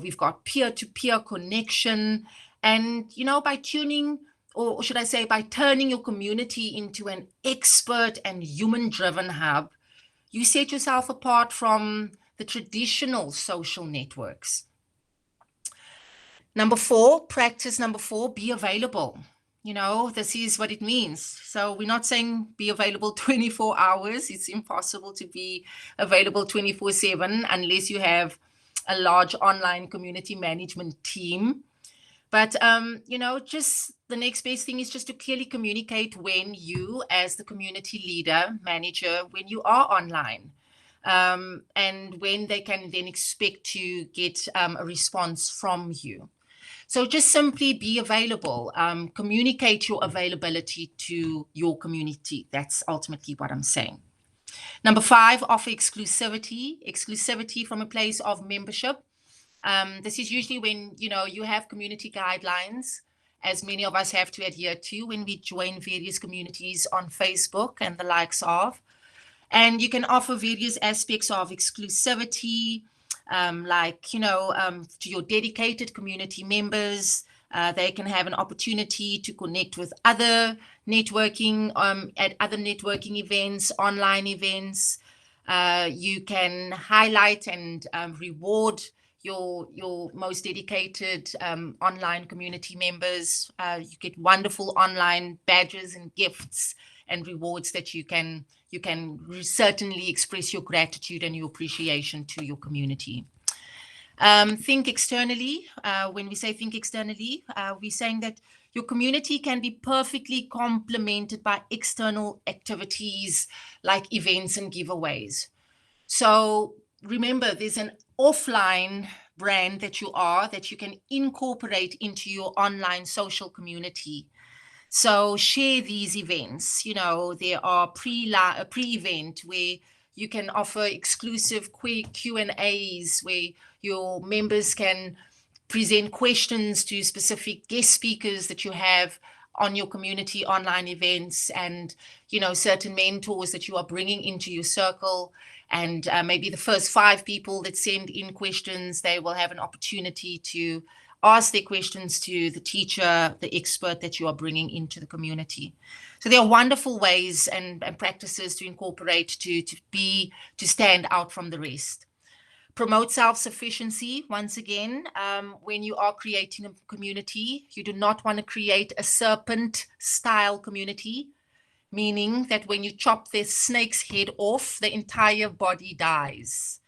We've got peer-to-peer connection. And, by tuning, or should I say, by turning your community into an expert and human-driven hub, you set yourself apart from the traditional social networks. Practice number four, be available. This is what it means. So we're not saying be available 24 hours. It's impossible to be available 24/7 unless you have a large online community management team. But, just the next best thing is just to clearly communicate when you, as the community leader, manager, when you are online, and when they can then expect to get a response from you. So just simply be available, communicate your availability to your community. That's ultimately what I'm saying. Number 5, offer exclusivity from a place of membership. This is usually when, you have community guidelines, as many of us have to adhere to when we join various communities on Facebook and the likes of. And you can offer various aspects of exclusivity, to your dedicated community members. They can have an opportunity to connect with other networking, at other networking events, online events. You can highlight and reward your most dedicated online community members. You get wonderful online badges and gifts and rewards that you can certainly express your gratitude and your appreciation to your community. Think externally. When we say think externally, we're saying that your community can be perfectly complemented by external activities like events and giveaways. So remember, there's an offline brand that you can incorporate into your online social community. So share these events. There are pre-event where you can offer exclusive Q&As where your members can present questions to specific guest speakers that you have on your community online events, and certain mentors that you are bringing into your circle. And maybe the first 5 people that send in questions, they will have an opportunity to ask their questions to the teacher, the expert that you are bringing into the community. So there are wonderful ways and practices to incorporate to stand out from the rest. Promote self-sufficiency. Once again, when you are creating a community, you do not want to create a serpent-style community, meaning that when you chop the snake's head off, the entire body dies.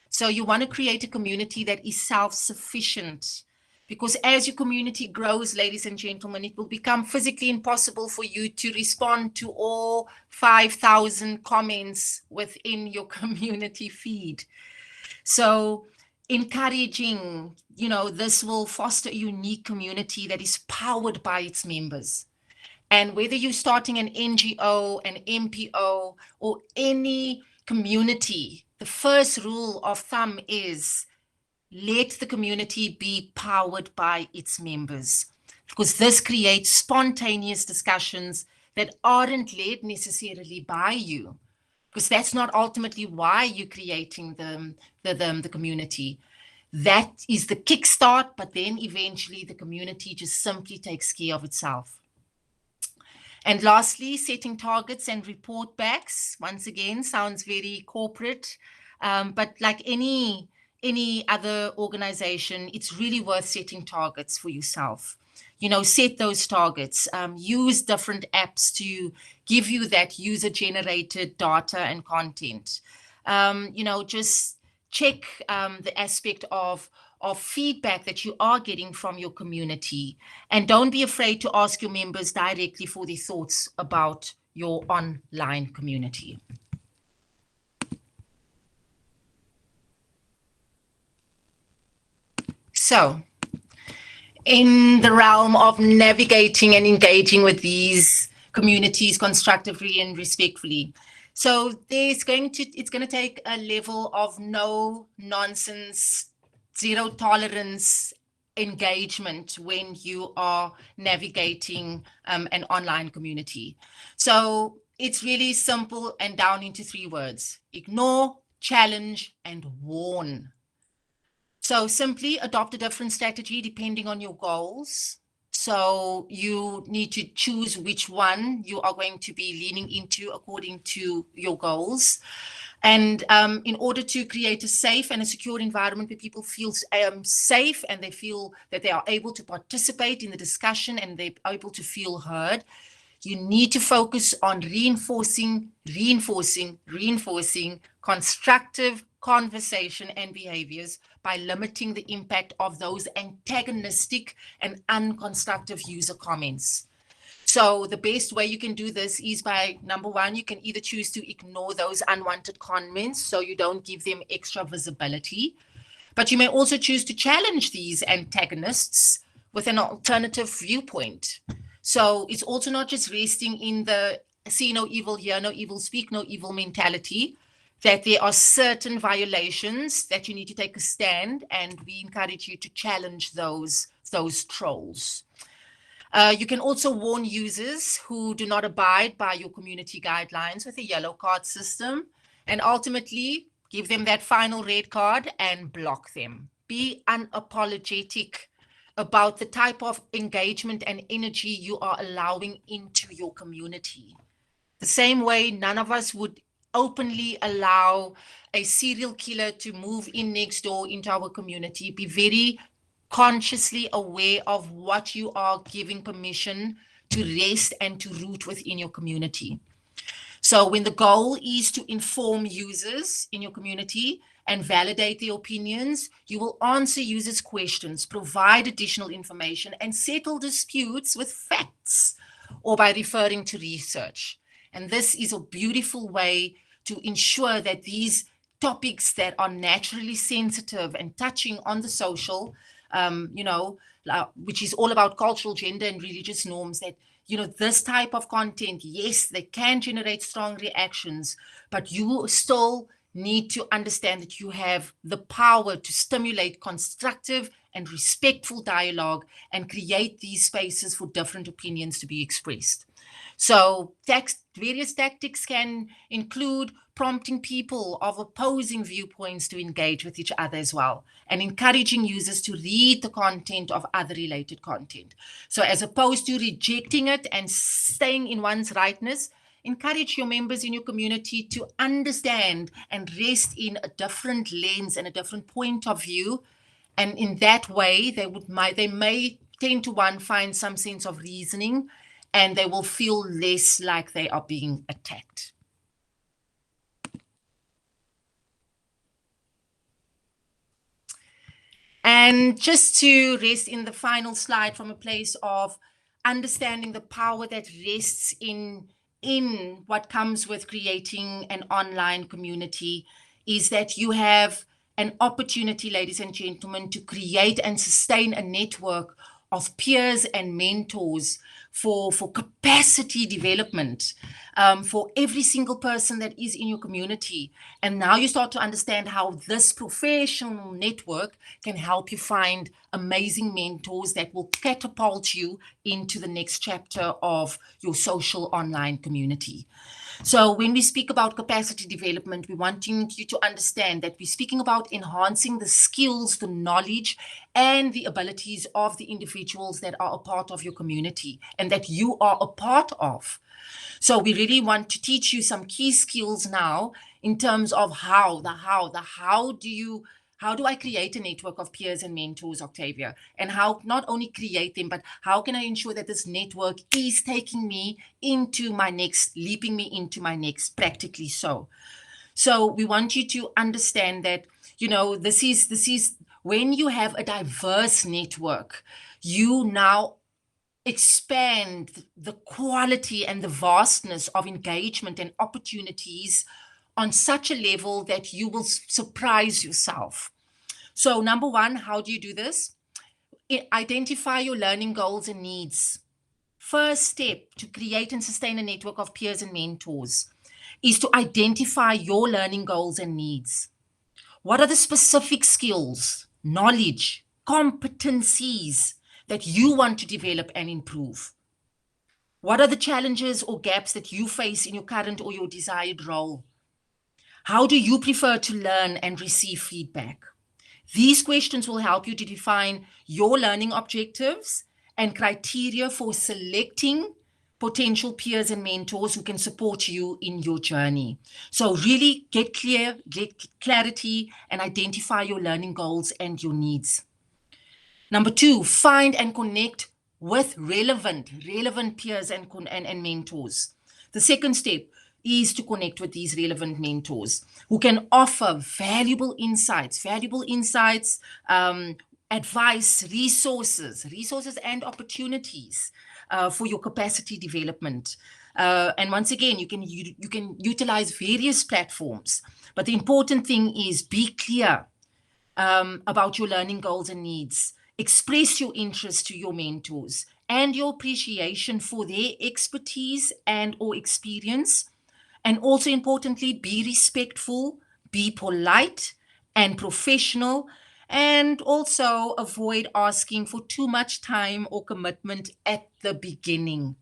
So you want to create a community that is self-sufficient, because as your community grows, ladies and gentlemen, it will become physically impossible for you to respond to all 5,000 comments within your community feed. So encouraging, this will foster a unique community that is powered by its members. And whether you're starting an NGO, an MPO, or any community, the first rule of thumb is let the community be powered by its members, because this creates spontaneous discussions that aren't led necessarily by you, because that's not ultimately why you're creating the community. That is the kickstart, but then eventually the community just simply takes care of itself. And lastly, setting targets and report backs. Once again, sounds very corporate, but like any other organization, it's really worth setting targets for yourself. Set those targets. Use different apps to give you that user-generated data and content. Just check the aspect of feedback that you are getting from your community. And don't be afraid to ask your members directly for their thoughts about your online community. So, in the realm of navigating and engaging with these communities constructively and respectfully, so it's going to take a level of no nonsense, zero tolerance engagement when you are navigating an online community. So it's really simple and down into 3 words: ignore, challenge, and warn. So simply adopt a different strategy depending on your goals. So you need to choose which one you are going to be leaning into according to your goals. And in order to create a safe and a secure environment where people feel safe and they feel that they are able to participate in the discussion and they're able to feel heard, you need to focus on reinforcing constructive conversation and behaviors by limiting the impact of those antagonistic and unconstructive user comments. So the best way you can do this is by, number one, you can either choose to ignore those unwanted comments so you don't give them extra visibility, but you may also choose to challenge these antagonists with an alternative viewpoint. So it's also not just resting in the see no evil, hear no evil, speak no evil mentality, that there are certain violations that you need to take a stand, and we encourage you to challenge those trolls. You can also warn users who do not abide by your community guidelines with a yellow card system, and ultimately give them that final red card and block them. Be unapologetic about the type of engagement and energy you are allowing into your community. The same way none of us would openly allow a serial killer to move in next door into our community. Be very consciously aware of what you are giving permission to rest and to root within your community. So when the goal is to inform users in your community and validate their opinions, you will answer users' questions, provide additional information, and settle disputes with facts or by referring to research. And this is a beautiful way to ensure that these topics that are naturally sensitive and touching on the social, which is all about cultural, gender, and religious norms, that this type of content, yes, they can generate strong reactions, but you still need to understand that you have the power to stimulate constructive and respectful dialogue and create these spaces for different opinions to be expressed. So various tactics can include prompting people of opposing viewpoints to engage with each other as well, and encouraging users to read the content of other related content. So as opposed to rejecting it and staying in one's rightness, encourage your members in your community to understand and rest in a different lens and a different point of view. And in that way, they may tend to find some sense of reasoning, and they will feel less like they are being attacked. And just to rest in the final slide from a place of understanding the power that rests in what comes with creating an online community, is that you have an opportunity, ladies and gentlemen, to create and sustain a network of peers and mentors for capacity development for every single person that is in your community. And now you start to understand how this professional network can help you find amazing mentors that will catapult you into the next chapter of your social online community. So when we speak about capacity development, we want you to understand that we're speaking about enhancing the skills, the knowledge, and the abilities of the individuals that are a part of your community and that you are a part of. So we really want to teach you some key skills now in terms of how do I create a network of peers and mentors, Octavia? And how not only create them, but how can I ensure that this network is taking me into my next, leaping me into my next, practically so. So we want you to understand that, this is when you have a diverse network, you now expand the quality and the vastness of engagement and opportunities on such a level that you will surprise yourself. So, number one, how do you do this? Identify your learning goals and needs. First step to create and sustain a network of peers and mentors is to identify your learning goals and needs. What are the specific skills, knowledge, competencies that you want to develop and improve? What are the challenges or gaps that you face in your current or your desired role? How do you prefer to learn and receive feedback? These questions will help you to define your learning objectives and criteria for selecting potential peers and mentors who can support you in your journey. So really get clarity and identify your learning goals and your needs. Number two, find and connect with relevant peers and mentors. The second step is to connect with these relevant mentors who can offer valuable insights, advice, resources and opportunities for your capacity development. And once again, you can utilize various platforms, but the important thing is be clear about your learning goals and needs. Express your interest to your mentors and your appreciation for their expertise and or experience. And also importantly, be respectful, be polite and professional, and also avoid asking for too much time or commitment at the beginning.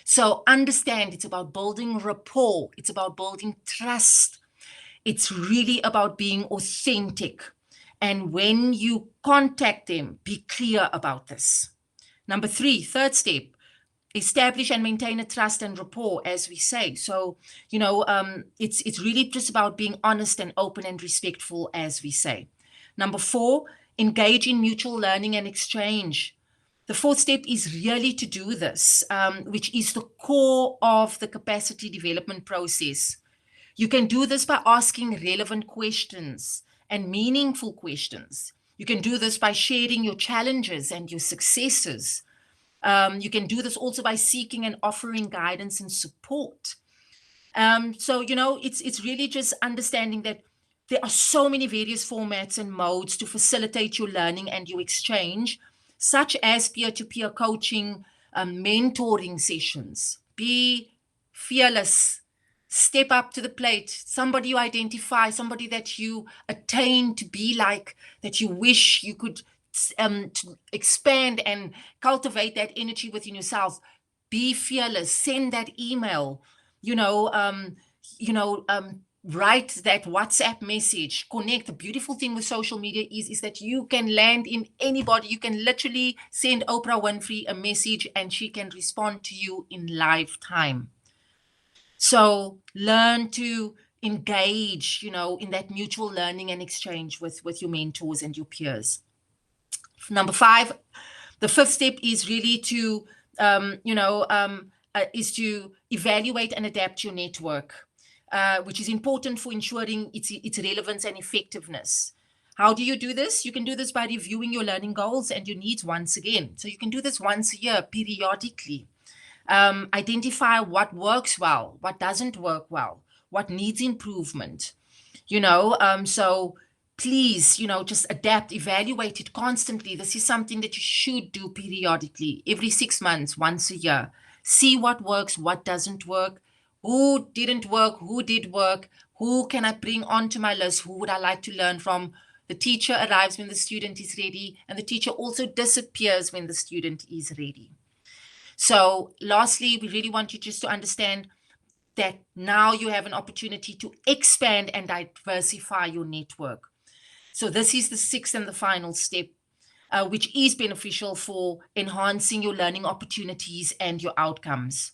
So understand it's about building rapport, it's about building trust. It's really about being authentic. And when you contact them, be clear about this. Number three, third step, establish and maintain a trust and rapport, as we say. So, it's really just about being honest and open and respectful, as we say. Number four, engage in mutual learning and exchange. The fourth step is really to do this, which is the core of the capacity development process. You can do this by asking relevant questions and meaningful questions. You can do this by sharing your challenges and your successes. You can do this also by seeking and offering guidance and support. So, it's really just understanding that there are so many various formats and modes to facilitate your learning and your exchange, such as peer-to-peer coaching, mentoring sessions. Be fearless. Step up to the plate. Somebody you identify, somebody that you attain to be like, that you wish you could to expand and cultivate that energy within yourself. Be fearless. Send that email. Write that WhatsApp message. Connect. The beautiful thing with social media is that you can land in anybody. You can literally send Oprah Winfrey a message and she can respond to you in live time. So learn to engage, in that mutual learning and exchange with your mentors and your peers. Number five, the fifth step is really to, is to evaluate and adapt your network, which is important for ensuring its relevance and effectiveness. How do you do this? You can do this by reviewing your learning goals and your needs once again. So you can do this once a year, periodically. Identify what works well, what doesn't work well, what needs improvement. So please, just adapt, evaluate it constantly. This is something that you should do periodically, every 6 months, once a year. See what works, what doesn't work, who didn't work, who did work, who can I bring onto my list, who would I like to learn from. The teacher arrives when the student is ready, and the teacher also disappears when the student is ready. So lastly, we really want you just to understand that now you have an opportunity to expand and diversify your network. So this is the sixth and the final step, which is beneficial for enhancing your learning opportunities and your outcomes.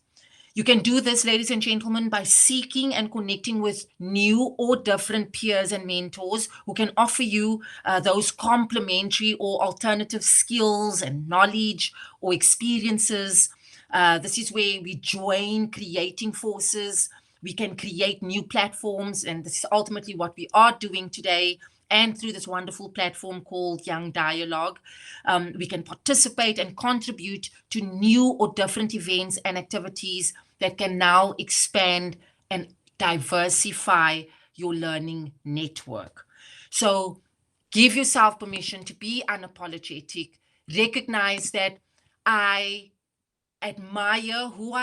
You can do this, ladies and gentlemen, by seeking and connecting with new or different peers and mentors who can offer you those complementary or alternative skills and knowledge or experiences. This is where we join creating forces. We can create new platforms, and this is ultimately what we are doing today. And through this wonderful platform called Young Dialogue, we can participate and contribute to new or different events and activities that can now expand and diversify your learning network. So give yourself permission to be unapologetic. Recognize that I admire, who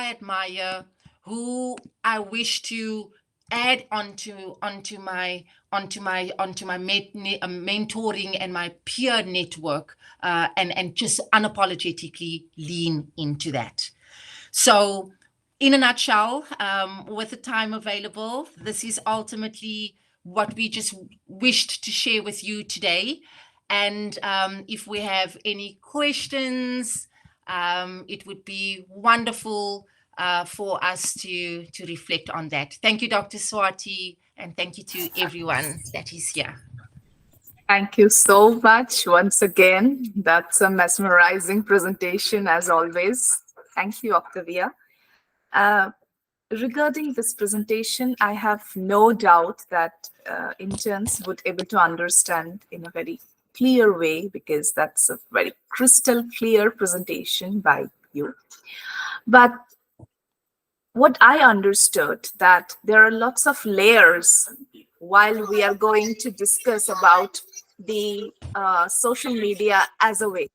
I wish to add onto my mentoring and my peer network, and just unapologetically lean into that. So in a nutshell, with the time available, this is ultimately what we just wished to share with you today. And if we have any questions, it would be wonderful for us to reflect on that. Thank you, Dr. Swati, and thank you to everyone that is here. Thank you so much once again. That's a mesmerizing presentation as always. Thank you, Octavia. Regarding this presentation, I have no doubt that interns would able to understand in a very clear way, because that's a very crystal clear presentation by you. But what I understood, that there are lots of layers while we are going to discuss about the social media as a way.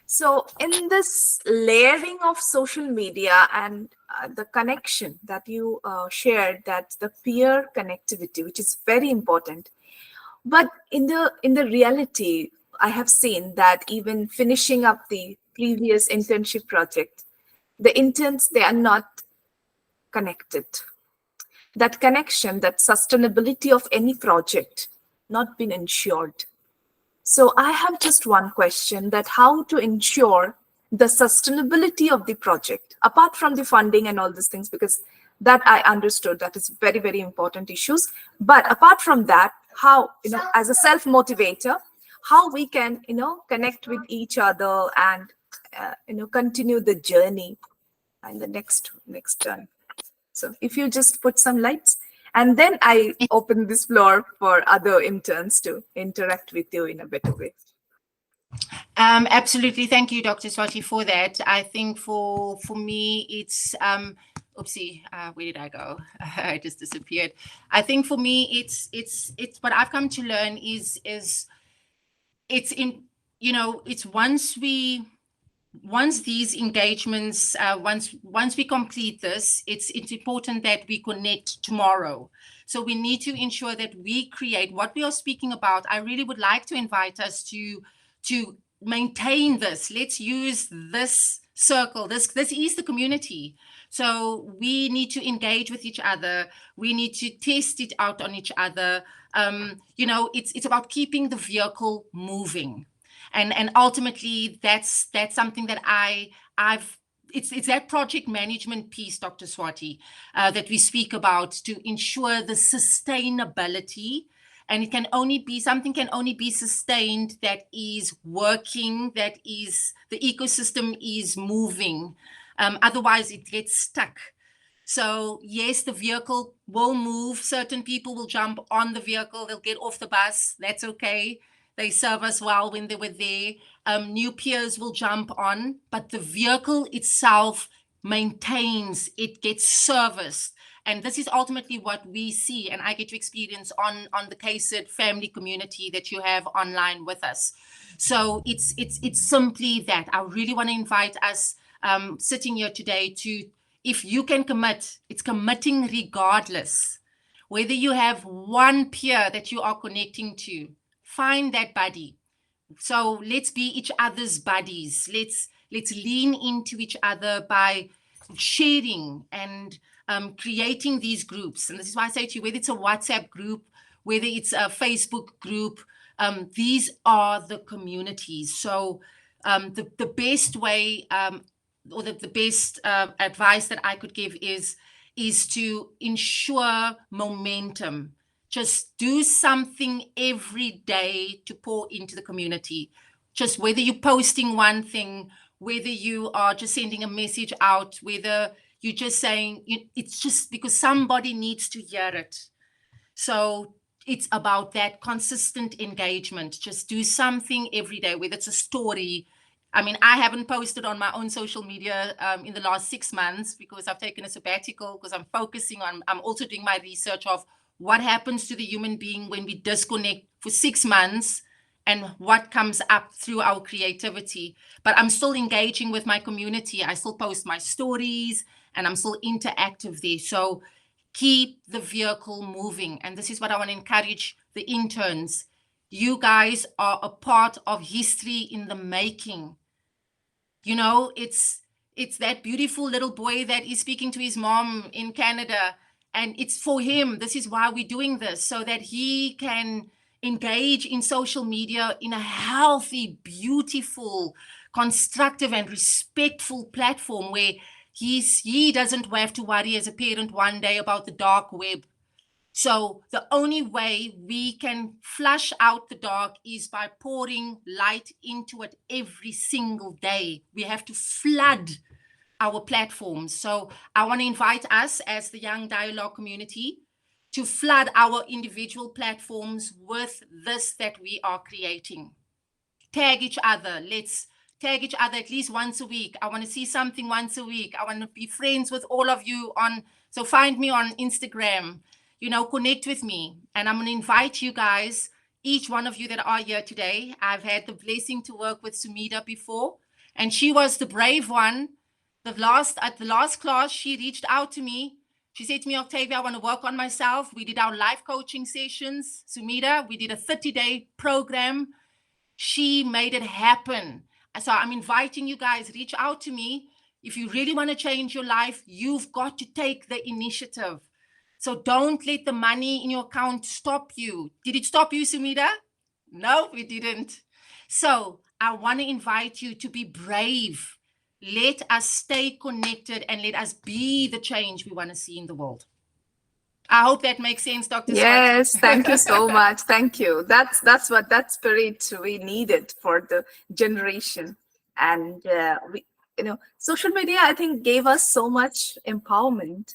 So in this layering of social media and the connection that you shared, that the peer connectivity, which is very important. But in the reality, I have seen that even finishing up the previous internship project, the interns, they are not connected. That connection, that sustainability of any project, not been ensured. So I have just one question, that how to ensure the sustainability of the project, apart from the funding and all these things, because that I understood, that is very, very important issues. But apart from that, how, as a self-motivator, how we can, connect with each other and, continue the journey and the next turn. So if you just put some lights, and then I open this floor for other interns to interact with you in a better way. Absolutely. Thank you, Dr. Swati, for that. I think for me, it's, oopsie, where did I go? I just disappeared. I think for me, it's what I've come to learn is it's in, it's once these engagements, once we complete this, it's important that we connect tomorrow. So we need to ensure that we create what we are speaking about. I really would like to invite us to maintain this. Let's use this circle. This is the community. So we need to engage with each other. We need to test it out on each other. It's about keeping the vehicle moving. And ultimately, that's something that it's that project management piece, Dr. Swati, that we speak about to ensure the sustainability. And something can only be sustained that is working, that is the ecosystem is moving. Otherwise, it gets stuck. So yes, the vehicle will move. Certain people will jump on the vehicle. They'll get off the bus. That's okay. They serve us well when they were there. New peers will jump on, but the vehicle itself maintains, it gets serviced. And this is ultimately what we see, and I get to experience on the KSID family community that you have online with us. So it's simply that. I really want to invite us sitting here today to, if you can commit, it's committing regardless. Whether you have one peer that you are connecting to, find that buddy. So let's be each other's buddies. let's lean into each other by sharing and creating these groups. And this is why I say to you, whether it's a WhatsApp group, whether it's a Facebook group, these are the communities. So the best way or the best advice that I could give is to ensure momentum. Just do something every day to pour into the community. Just whether you're posting one thing, whether you are just sending a message out, whether you're just saying, it's just because somebody needs to hear it. So it's about that consistent engagement. Just do something every day, whether it's a story. I mean, I haven't posted on my own social media in the last 6 months because I've taken a sabbatical, because I'm focusing on, I'm also doing my research of what happens to the human being when we disconnect for 6 months and what comes up through our creativity. But I'm still engaging with my community. I still post my stories and I'm still interactive there. So keep the vehicle moving. And this is what I want to encourage the interns. You guys are a part of history in the making. You know, it's that beautiful little boy that is speaking to his mom in Canada. And it's for him. This is why we're doing this, so that he can engage in social media in a healthy, beautiful, constructive, and respectful platform where he doesn't have to worry as a parent one day about the dark web. So the only way we can flush out the dark is by pouring light into it every single day. We have to flood our platforms. So I want to invite us as the Young Dialogue community to flood our individual platforms with this that we are creating. Tag each other. Let's tag each other at least once a week. I want to see something once a week. I want to be friends with all of you so find me on Instagram, connect with me. And I'm going to invite you guys, each one of you that are here today. I've had the blessing to work with Sumida before, and she was the brave one. At the last class, she reached out to me. She said to me, Octavia, I want to work on myself. We did our life coaching sessions. Sumida, we did a 30-day program. She made it happen. So I'm inviting you guys, reach out to me. If you really want to change your life, you've got to take the initiative. So don't let the money in your account stop you. Did it stop you, Sumida? No, it didn't. So I want to invite you to be brave. Let us stay connected and let us be the change we want to see in the world. I hope that makes sense, Dr. Yes, Swati. thank you so much. Thank you. That's that spirit we needed for the generation. And social media, I think, gave us so much empowerment.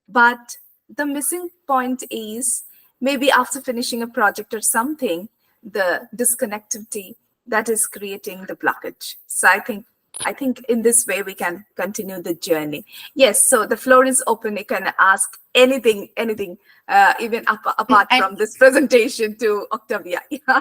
But the missing point is maybe after finishing a project or something, the disconnectivity that is creating the blockage. So I think in this way we can continue the journey. Yes, so the floor is open. You can ask anything, even apart from this presentation to Octavia. Yeah.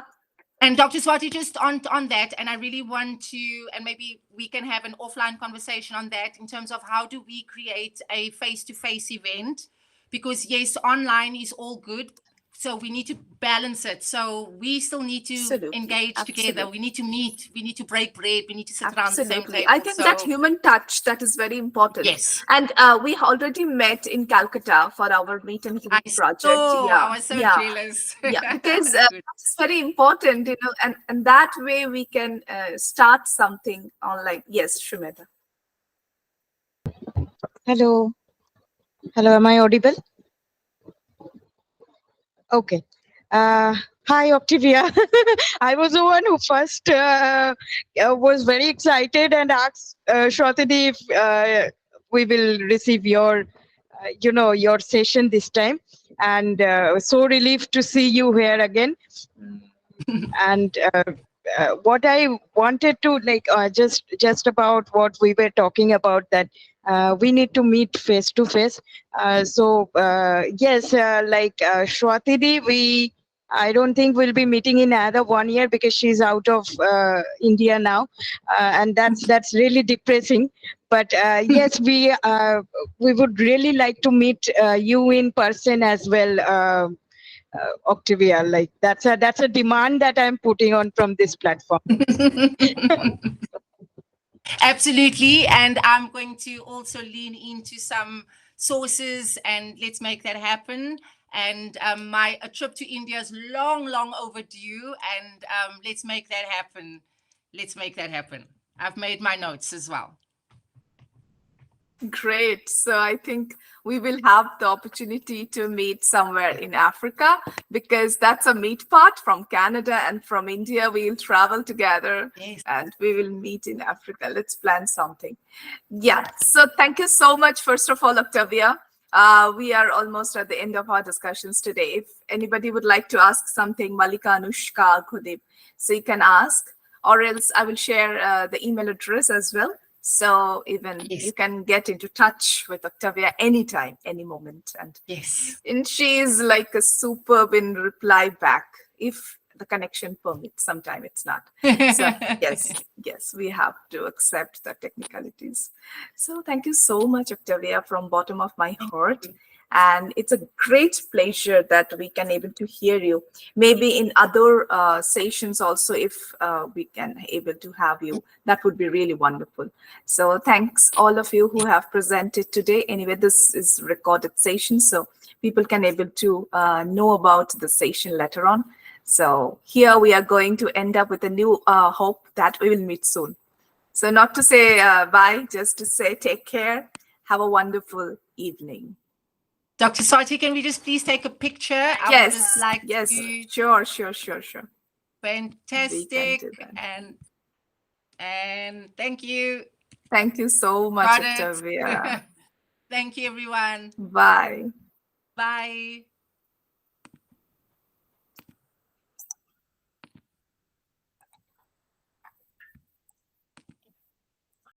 And Dr. Swati, just on that, and I really want to, and maybe we can have an offline conversation on that in terms of how do we create a face-to-face event? Because yes, online is all good. So we need to balance it. So we still need to engage together. We need to meet. We need to break bread. We need to sit around the same table. I think that human touch, that is very important. Yes. And we already met in Calcutta for our meet and greet project. I was so jealous. Yeah, because it's very important, and that way we can start something online. Yes, Shumeda. Hello. Hello, am I audible? Okay. Hi, Octavia. I was the one who first was very excited and asked Shwatidi if we will receive your, your session this time. And so relieved to see you here again. And what I wanted to just about what we were talking about, that we need to meet face to face. So yes, like Shwatidi, I don't think we'll be meeting in another 1 year because she's out of India now, and that's really depressing. But yes, we would really like to meet you in person as well. Octavia, like that's a demand that I'm putting on from this platform. Absolutely. And I'm going to also lean into some sources and let's make that happen. And my a trip to India is long, long overdue. And let's make that happen. Let's make that happen. I've made my notes as well. Great. So I think we will have the opportunity to meet somewhere in Africa, because that's a meet part from Canada, and from India we'll travel together. Yes. And we will meet in Africa. Let's plan something. Yeah. So thank you so much, first of all, Octavia. We are almost at the end of our discussions today. If anybody would like to ask something, Malika, Anushka, Kudip, so you can ask, or else I will share the email address as well. So even Yes. you can get into touch with Octavia anytime, any moment. Yes. And she is like a superb in reply back, if the connection permits. Sometime it's not. So yes, we have to accept the technicalities. So thank you so much, Octavia, from bottom of my heart. And it's a great pleasure that we can able to hear you. Maybe in other sessions also, if we can able to have you, that would be really wonderful. So thanks all of you who have presented today. Anyway, this is recorded session, so people can able to know about the session later on. So here we are going to end up with a new hope that we will meet soon. So not to say bye, just to say take care. Have a wonderful evening. Dr. Swati, can we just please take a picture? I would Yes, just like yes, to. sure. Fantastic. do that. And thank you. Thank you so much, Got it. Octavia. Thank you, everyone. Bye. Bye.